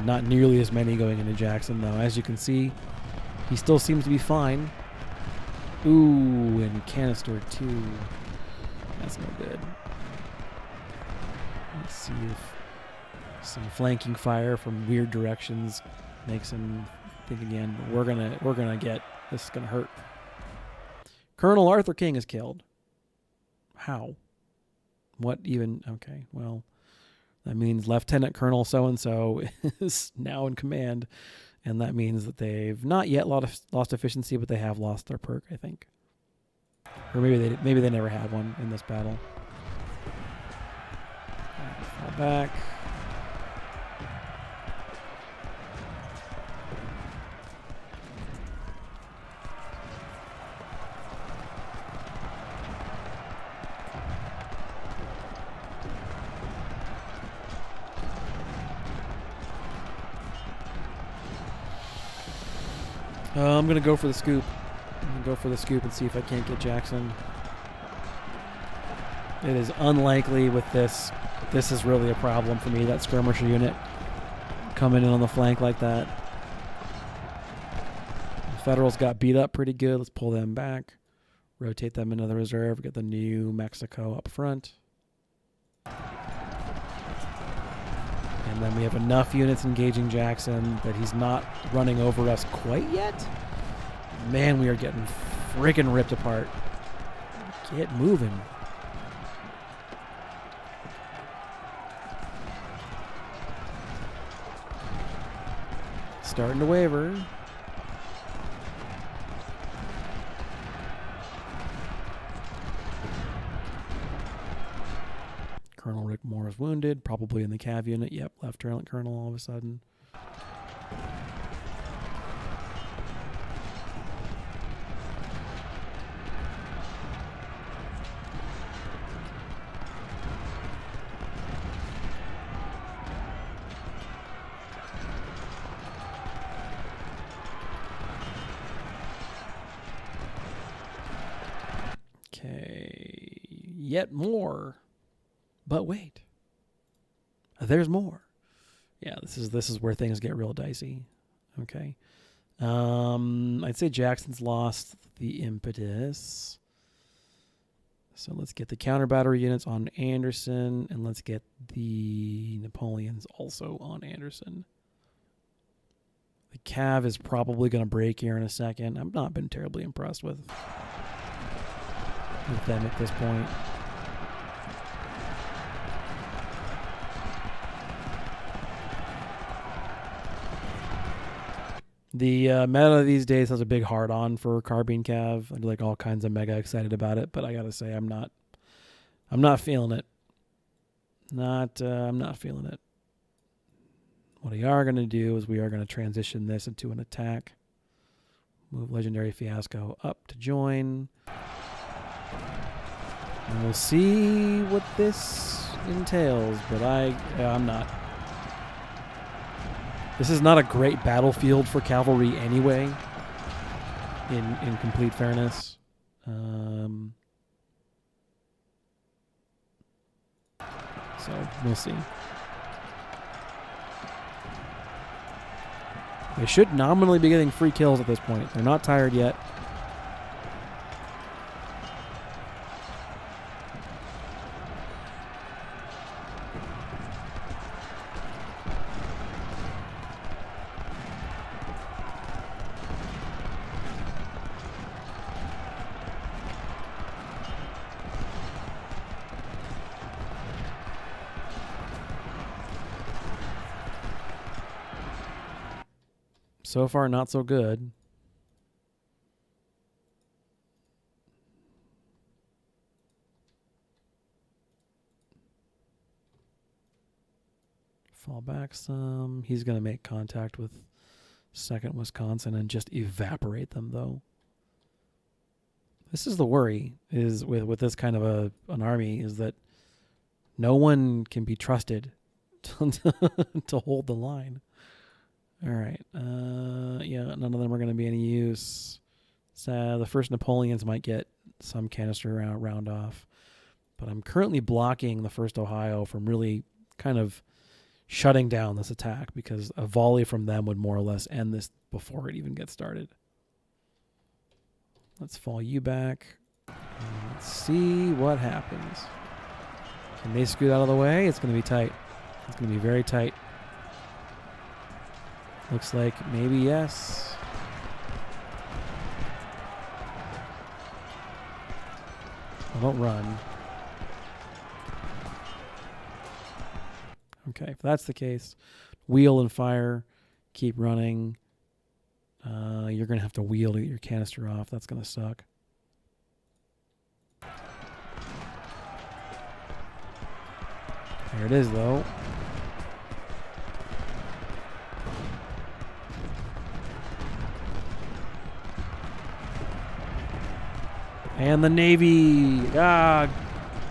Not nearly as many going into Jackson, though. As you can see, he still seems to be fine. Ooh, and canister, too. That's no good. Let's see if some flanking fire from weird directions makes him think again. But we're gonna get this is gonna hurt. Colonel Arthur King is killed. How? What even? Okay, well, that means Lieutenant Colonel so-and-so is now in command, and that means that they've not yet lost efficiency, but they have lost their perk, I think. Or maybe they never had one in this battle. Fall back. I'm going to go for the scoop. I'm going to go for the scoop and see if I can't get Jackson. It is unlikely with this. This is really a problem for me, that skirmisher unit coming in on the flank like that. The Federals got beat up pretty good. Let's pull them back. Rotate them into the reserve. Get the New Mexico up front. And then we have enough units engaging Jackson that he's not running over us quite yet. Man, we are getting freaking ripped apart. Get moving. Starting to waver. Colonel Rick Moore is wounded, probably in the Cav unit. Yep, Lieutenant Colonel all of a sudden. Okay, yet more. But wait, there's more. Yeah, this is where things get real dicey. Okay, I'd say Jackson's lost the impetus. So let's get the counter battery units on Anderson, and let's get the Napoleons also on Anderson. The Cav is probably going to break here in a second. I've not been terribly impressed with them at this point. The meta these days has a big hard-on for Carbine Cav. I'm like all kinds of mega excited about it, but I gotta say I'm not feeling it. I'm not feeling it. What we are gonna do is we are gonna transition this into an attack. Move Legendary Fiasco up to join. And we'll see what this entails, but I'm not. This is not a great battlefield for cavalry anyway, in complete fairness. So we'll see. They should nominally be getting free kills at this point. They're not tired yet. So far, not so good. Fall back some. He's going to make contact with 2nd Wisconsin and just evaporate them, though. This is the worry is with this kind of an army is that no one can be trusted to hold the line. All right. Yeah, none of them are going to be any use. So the first Napoleons might get some canister round off. But I'm currently blocking the 1st Ohio from really kind of shutting down this attack because a volley from them would more or less end this before it even gets started. Let's fall you back. Let's see what happens. Can they scoot out of the way? It's going to be tight. It's going to be very tight. Looks like maybe yes. Well, don't run. Okay, if that's the case, wheel and fire, keep running. You're going to have to wheel to get your canister off. That's going to suck. There it is, though. And the Navy. Ah,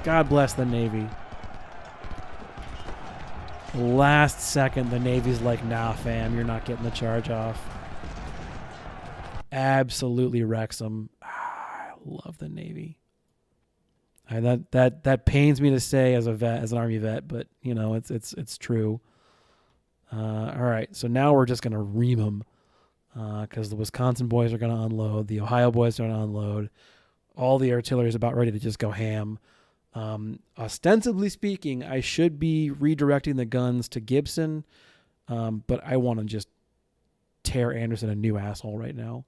God bless the Navy. Last second, the Navy's like, nah, fam, you're not getting the charge off. absolutely wrecks them. I love the Navy. That pains me to say as an Army vet, but you know it's true. All right, so now we're just gonna ream them because the Wisconsin boys are gonna unload, the Ohio boys are gonna unload, all the artillery is about ready to just go ham. Ostensibly speaking, I should be redirecting the guns to Gibson, but I want to just tear Anderson a new asshole right now.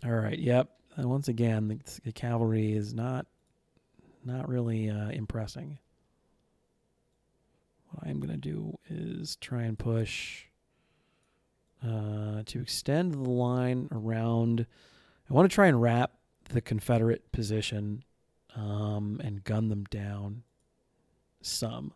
All right, yep. And once again, the cavalry is not really impressing. What I'm going to do is try and push to extend the line around. I want to try and wrap the Confederate position and gun them down some.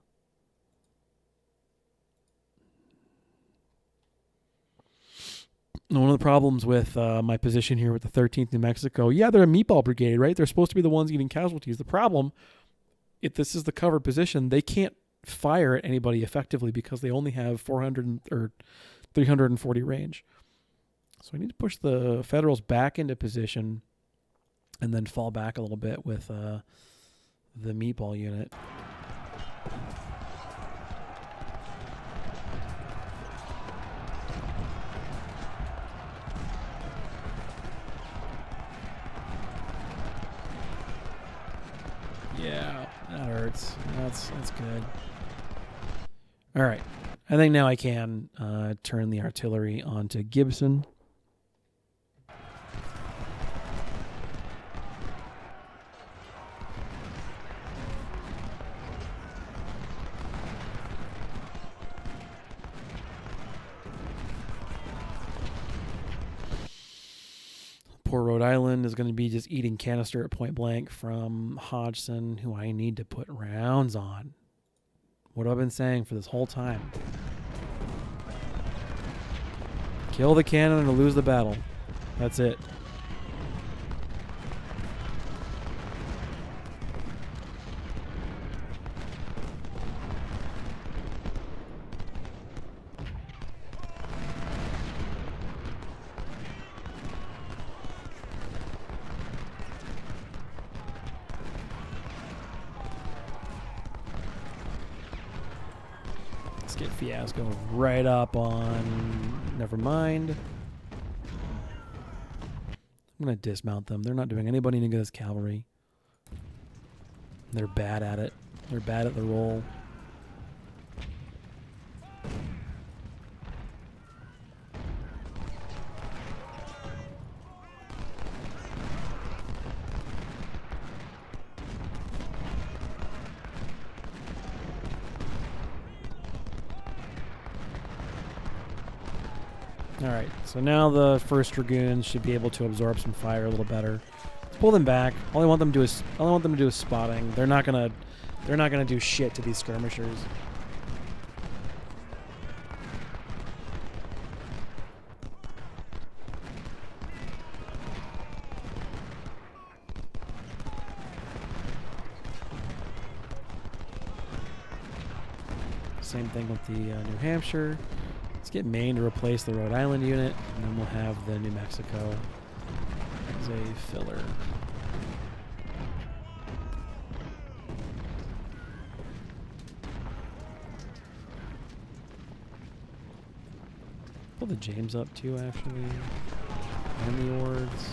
One of the problems with my position here with the 13th New Mexico, yeah, they're a meatball brigade, right? They're supposed to be the ones getting casualties. The problem, if this is the covered position, they can't fire at anybody effectively because they only have 400 or 340 range. So I need to push the Federals back into position and then fall back a little bit with the meatball unit. Yeah, that hurts. That's good. All right. I think now I can turn the artillery onto Gibson. Poor Rhode Island is going to be just eating canister at point blank from Hodgson, who I need to put rounds on. What have I been saying for this whole time? Kill the cannon or lose the battle. That's it. Let's get Fiasco right up on... Never mind. I'm going to dismount them. They're not doing anybody any good as cavalry. They're bad at it. They're bad at the roll. Alright, so now the 1st Dragoons should be able to absorb some fire a little better. Let's pull them back. All I want them to do is spotting. They're not gonna do shit to these skirmishers. Same thing with the New Hampshire. Let's get Maine to replace the Rhode Island unit, and then we'll have the New Mexico as a filler. Pull the James up too, actually, and the Ords.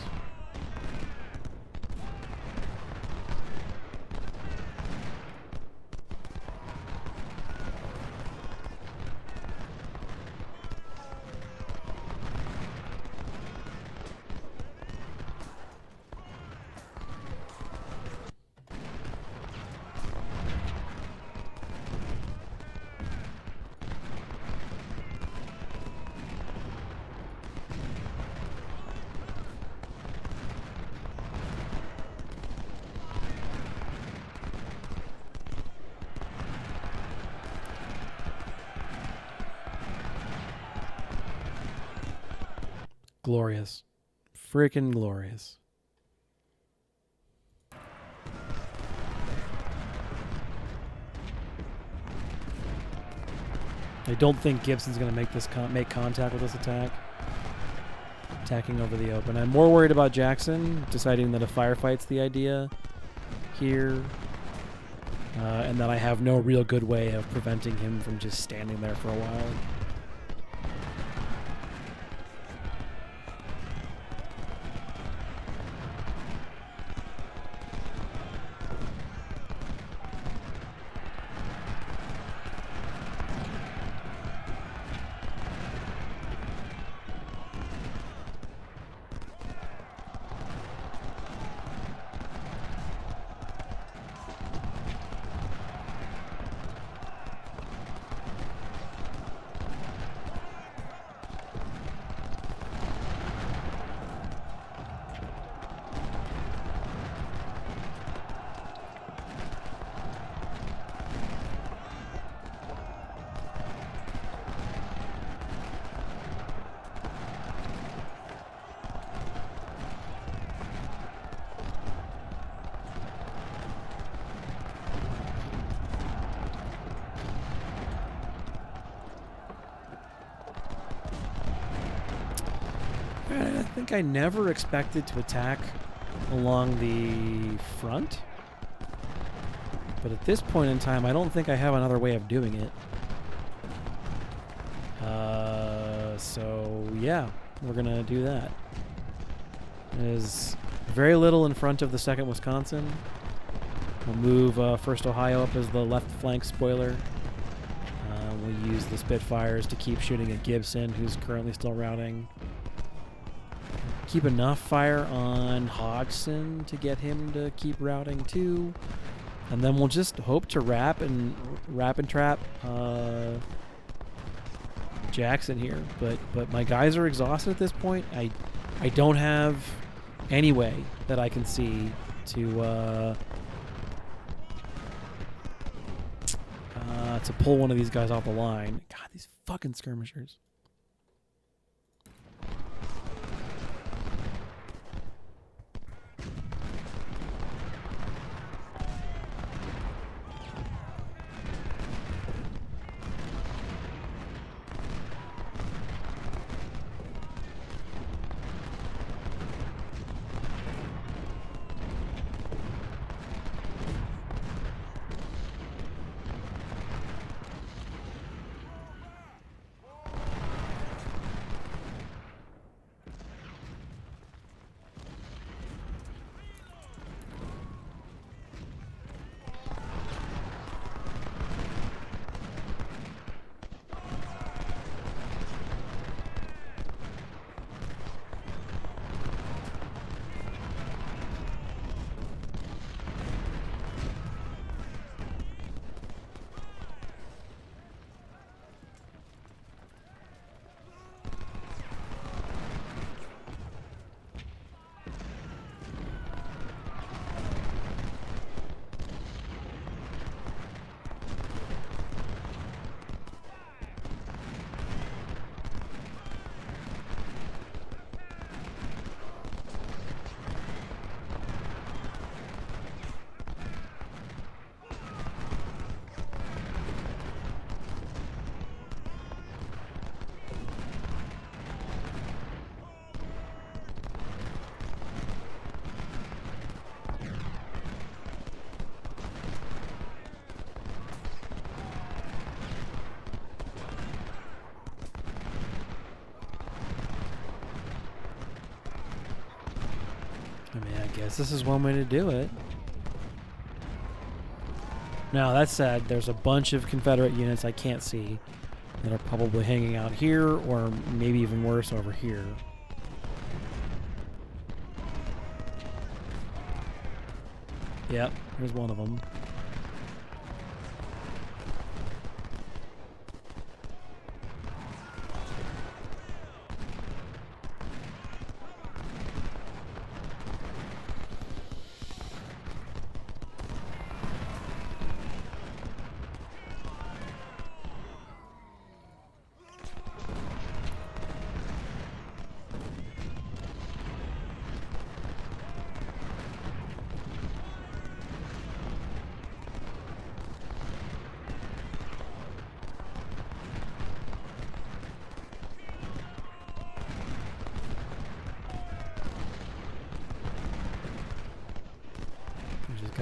Glorious. Freaking glorious. I don't think Gibson's going to make this make contact with this attack. Attacking over the open. I'm more worried about Jackson deciding that a firefight's the idea here. And that I have no real good way of preventing him from just standing there for a while. I think I never expected to attack along the front. But at this point in time, I don't think I have another way of doing it. So, yeah, we're going to do that. There's very little in front of the 2nd Wisconsin. We'll move 1st Ohio up as the left flank spoiler. We'll use the Spitfires to keep shooting at Gibson, who's currently still routing. Keep enough fire on Hodgson to get him to keep routing too. And then we'll just hope to wrap and trap Jackson here. But my guys are exhausted at this point. I don't have any way that I can see to pull one of these guys off the line. God, these fucking skirmishers. I mean, I guess this is one way to do it. Now, that said, there's a bunch of Confederate units I can't see that are probably hanging out here, or maybe even worse, over here. Yep, here's one of them.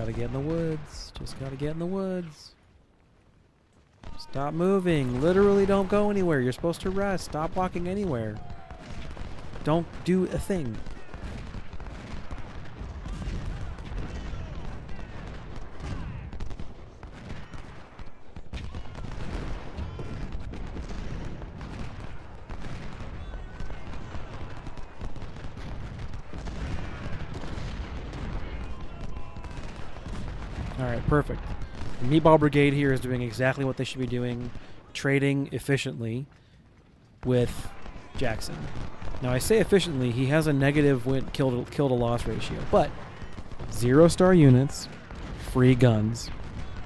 gotta get in the woods. Just gotta get in the woods. Stop moving. Literally don't go anywhere. You're supposed to rest. Stop walking anywhere. Don't do a thing. All right, perfect. The Meatball Brigade here is doing exactly what they should be doing, trading efficiently with Jackson. Now, I say efficiently, he has a negative kill to loss ratio, but 0-star units, free guns.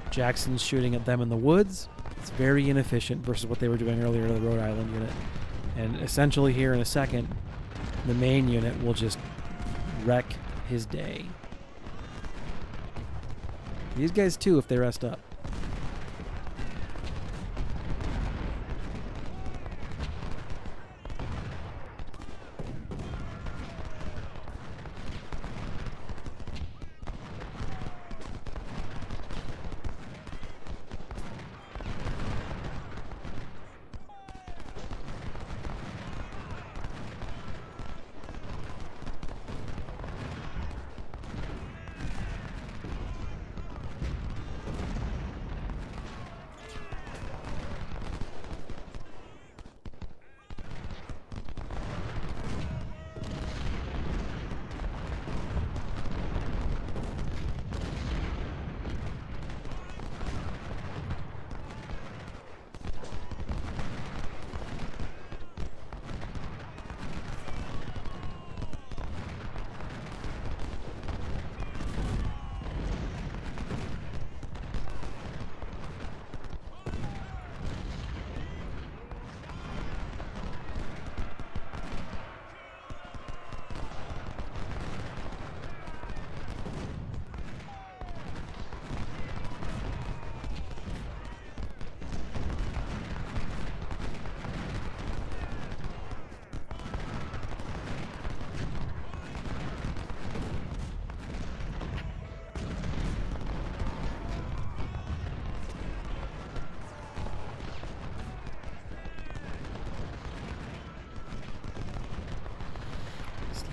Jackson's shooting at them in the woods. It's very inefficient versus what they were doing earlier to the Rhode Island unit. And essentially here in a second, the main unit will just wreck his day. These guys too, if they rest up.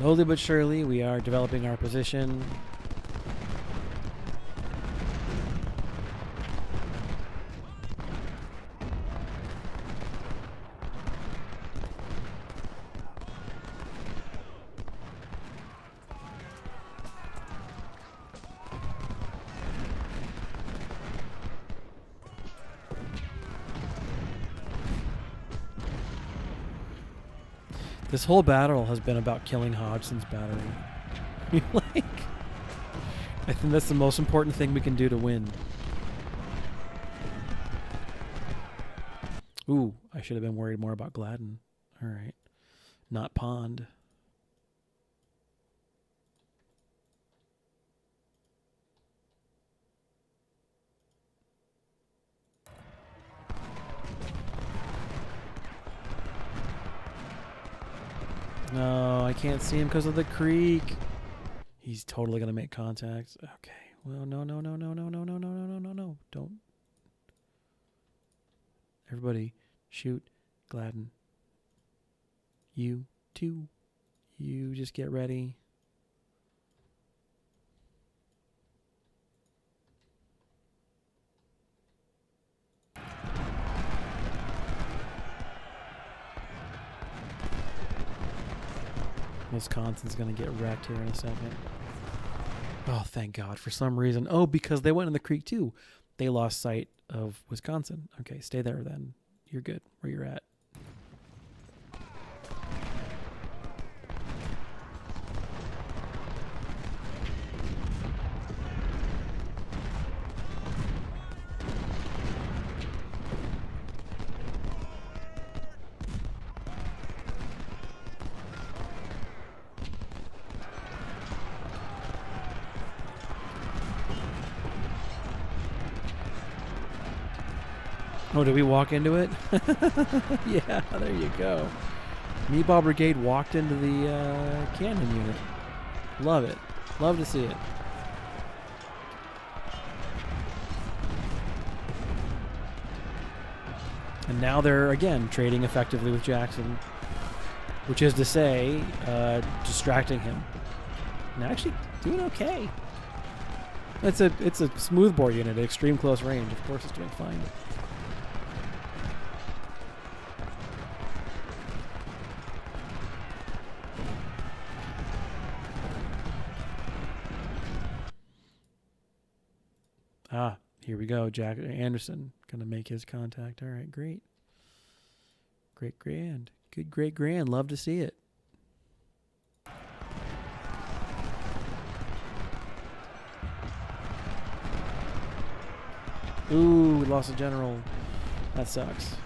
Slowly but surely, we are developing our position. This whole battle has been about killing Hodgson's battery. Like, I think that's the most important thing we can do to win. Ooh, I should have been worried more about Gladden. All right. Not Pond. No, I can't see him because of the creek. He's totally going to make contact. Okay. Well, no. Don't. Everybody, shoot Gladden. You, too. You just get ready. Wisconsin's going to get wrecked here in a second. Oh, thank God. For some reason. Oh, because they went in the creek too. They lost sight of Wisconsin. Okay, stay there then. You're good where you're at. Oh, did we walk into it? Yeah, there you go. Meatball Brigade walked into the cannon unit. Love it. Love to see it. And now they're, again, trading effectively with Jackson, which is to say, distracting him. And actually doing okay. It's a smoothbore unit at extreme close range. Of course it's doing fine. Ah, here we go. Jack Anderson gonna make his contact. All right, great. Great grand. Good great grand. Love to see it. Ooh, we lost a general. That sucks.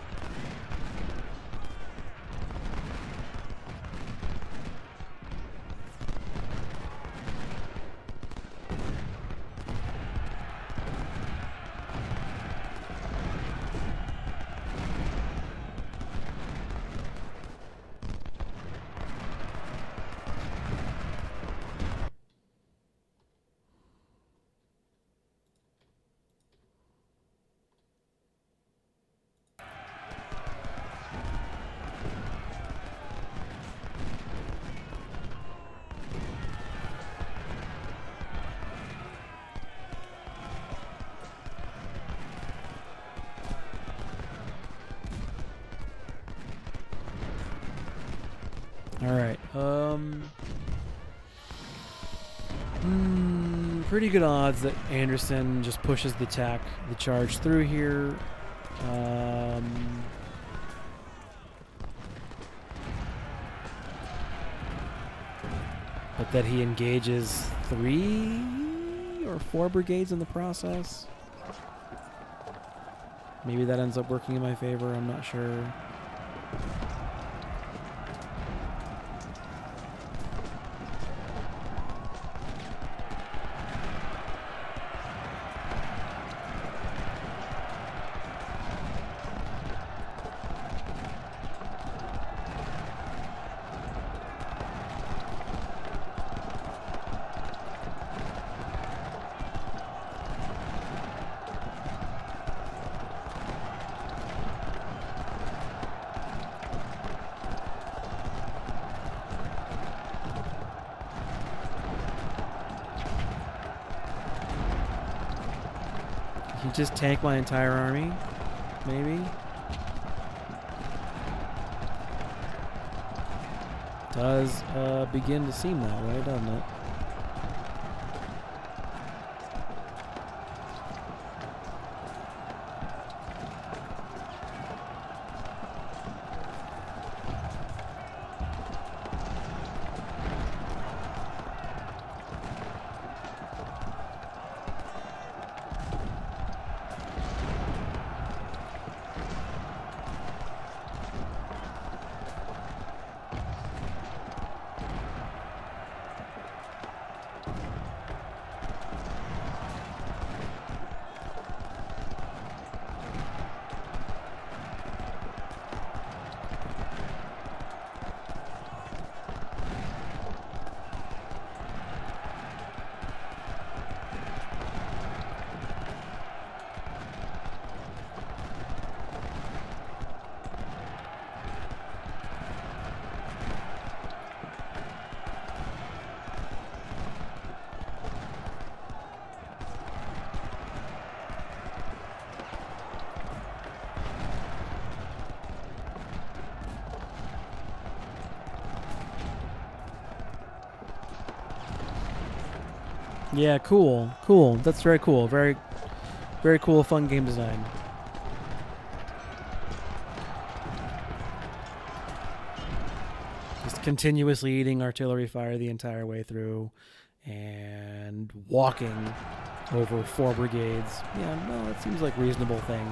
All right. Pretty good odds that Anderson just pushes the charge through here. But that he engages 3 or 4 brigades in the process. Maybe that ends up working in my favor. I'm not sure. He just tank my entire army, maybe. Does begin to seem that way, doesn't it? Yeah, cool. Cool. That's very cool. Very, very cool, fun game design. Just continuously eating artillery fire the entire way through and walking over 4 brigades. Yeah, no, that seems like a reasonable thing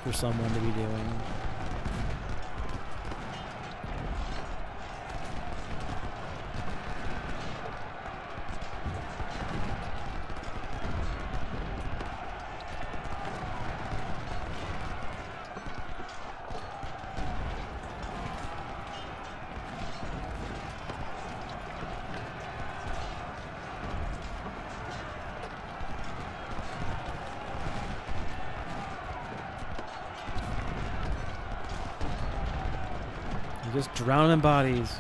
for someone to be doing. You just drown in bodies.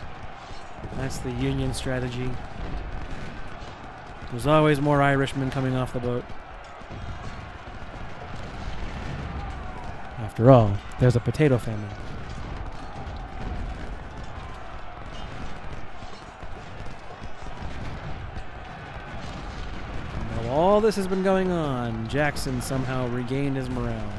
That's the Union strategy. There's always more Irishmen coming off the boat. After all, there's a potato famine. And while all this has been going on, Jackson somehow regained his morale.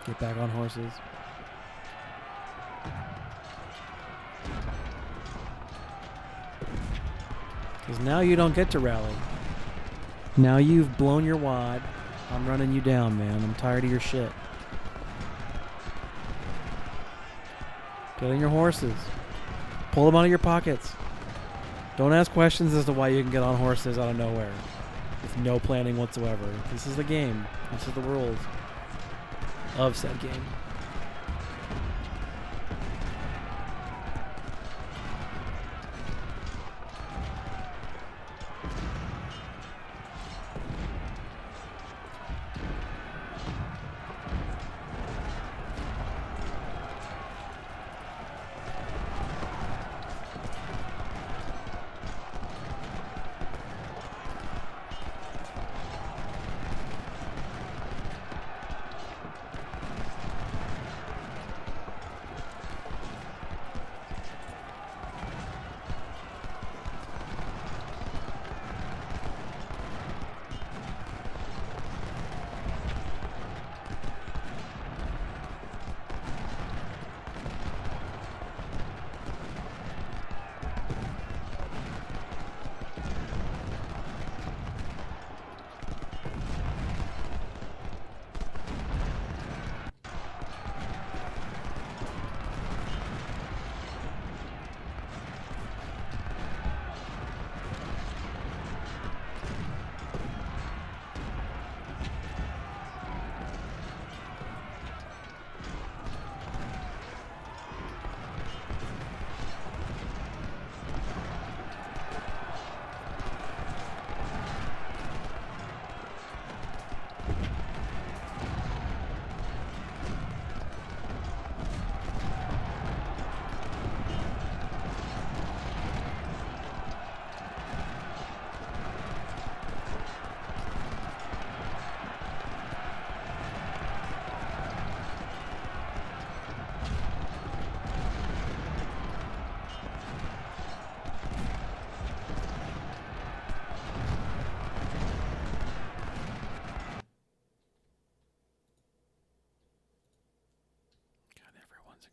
Get back on horses. Because now you don't get to rally. Now you've blown your wad. I'm running you down, man. I'm tired of your shit. Get on your horses. Pull them out of your pockets. Don't ask questions as to why you can get on horses out of nowhere. With no planning whatsoever. This is the game. This is the rules of said game.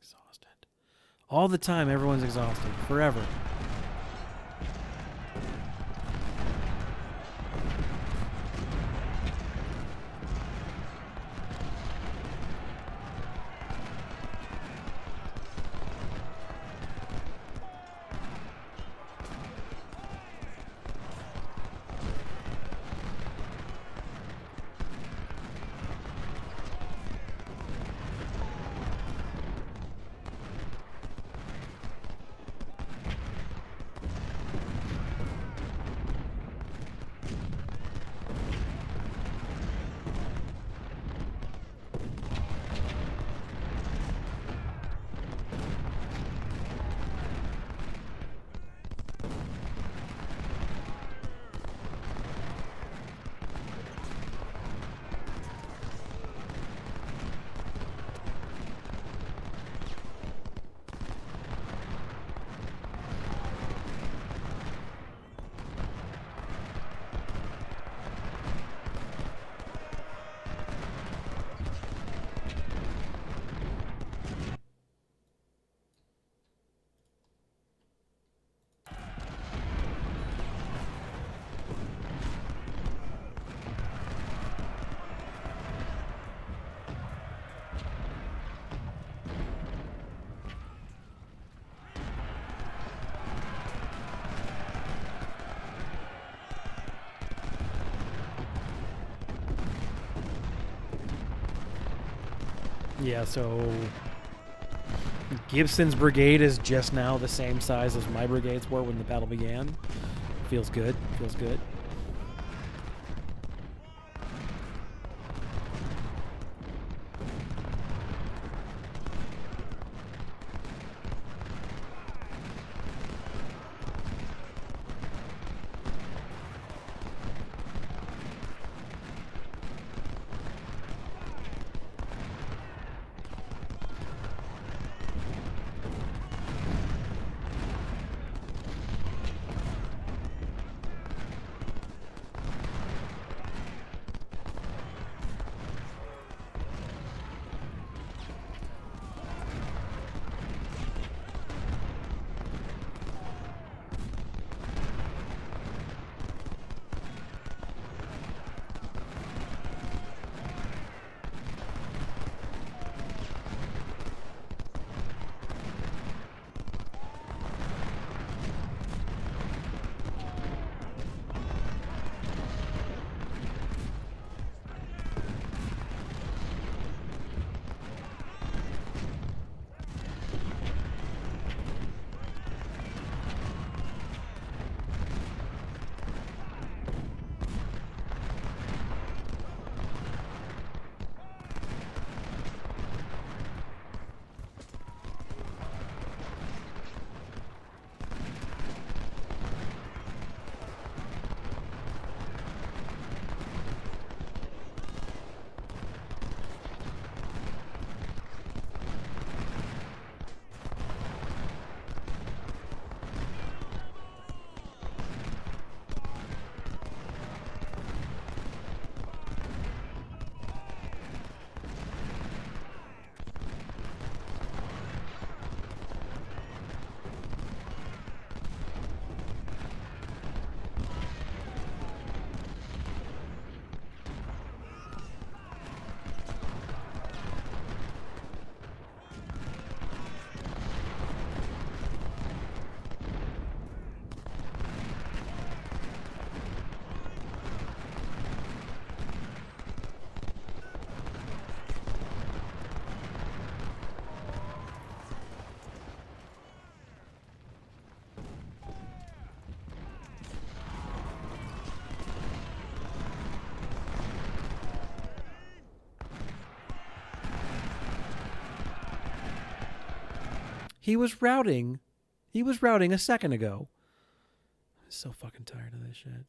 Exhausted. All the time, everyone's exhausted. Forever. Yeah, so Gibson's brigade is just now the same size as my brigades were when the battle began. Feels good. Feels good. He was routing. He was routing a second ago. I'm so fucking tired of this shit.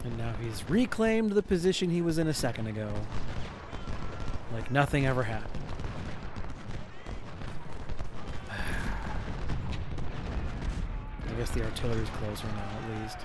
And now he's reclaimed the position he was in a second ago. Like nothing ever happened. I guess the artillery's closer now, at least.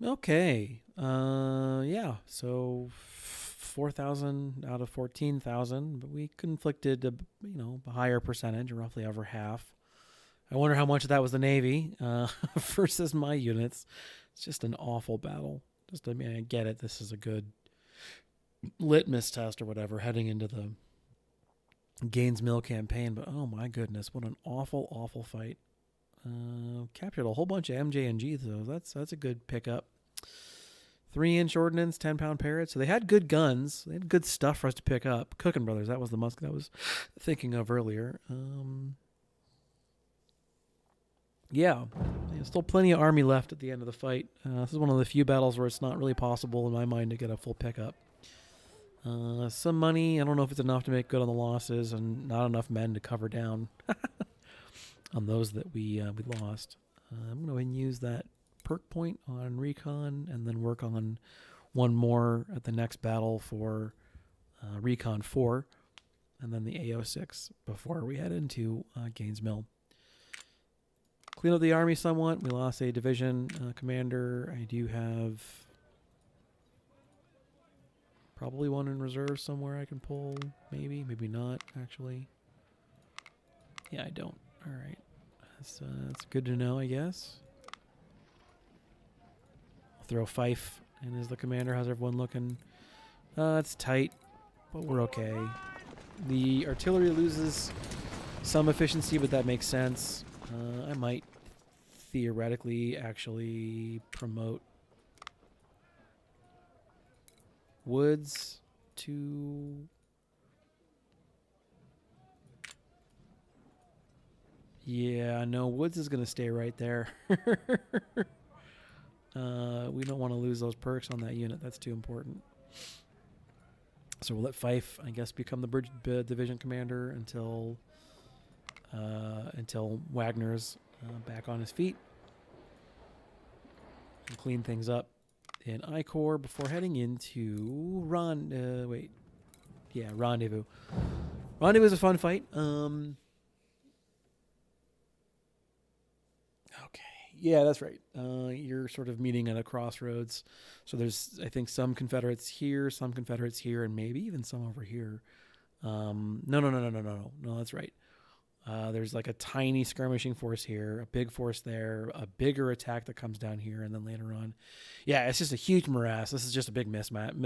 Okay. Yeah. So 4,000 out of 14,000, but we conflicted a higher percentage, roughly over half. I wonder how much of that was the Navy versus my units. It's just an awful battle. I mean, I get it. This is a good litmus test or whatever heading into the Gaines Mill campaign, but oh my goodness, what an awful, awful fight. Captured a whole bunch of MJ&Gs, though. That's a good pickup. 3-inch ordnance, 10-pound parrots. So they had good guns. They had good stuff for us to pick up. Cookin' Brothers, that was the musket I was thinking of earlier. Yeah, still plenty of army left at the end of the fight. This is one of the few battles where it's not really possible in my mind to get a full pickup. Some money. I don't know if it's enough to make good on the losses, and not enough men to cover down on those that we lost. I'm going to go ahead and use that perk point on recon, and then work on one more at the next battle for recon 4, and then the AO6 before we head into Gaines Mill. Clean up the army somewhat. We lost a division commander. I do have probably one in reserve somewhere I can pull. Maybe not, actually. Yeah, I don't. All right. That's good to know, I guess. I'll throw Fife in as the commander. How's everyone looking? It's tight, but we're okay. The artillery loses some efficiency, but that makes sense. I might theoretically actually promote Woods to... Yeah, no, Woods is going to stay right there. We don't want to lose those perks on that unit. That's too important. So we'll let Fife, I guess, become the bridge division commander until Wagner's back on his feet. And clean things up in I-Corps before heading into Rendezvous. Rendezvous is a fun fight. Okay. Yeah, that's right. You're sort of meeting at a crossroads. So there's, I think, some Confederates here, and maybe even some over here. No, that's right. There's like a tiny skirmishing force here, a big force there, a bigger attack that comes down here, and then later on. Yeah, it's just a huge morass. This is just a big mishmash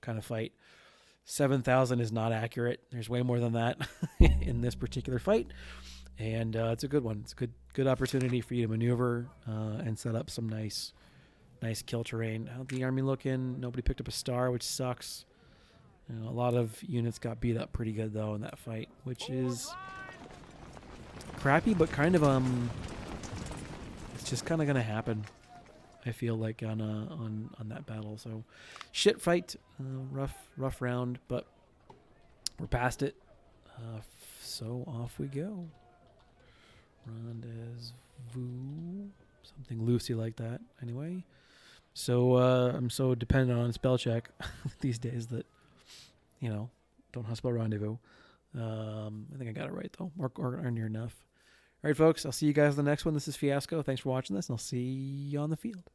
kind of fight. 7,000 is not accurate. There's way more than that in this particular fight. And it's a good one. It's a good opportunity for you to maneuver and set up some nice kill terrain. How'd the army looking? Nobody picked up a star, which sucks. A lot of units got beat up pretty good though in that fight, which is crappy, but kind of it's just kind of gonna happen. I feel like on that battle. So shit fight, rough round, but we're past it. So off we go. Rendezvous, something loosey like that. Anyway, so I'm so dependent on spell check these days that. Don't hustle rendezvous. I think I got it right, though, or near enough. All right, folks, I'll see you guys in the next one. This is Fiasco. Thanks for watching this, and I'll see you on the field.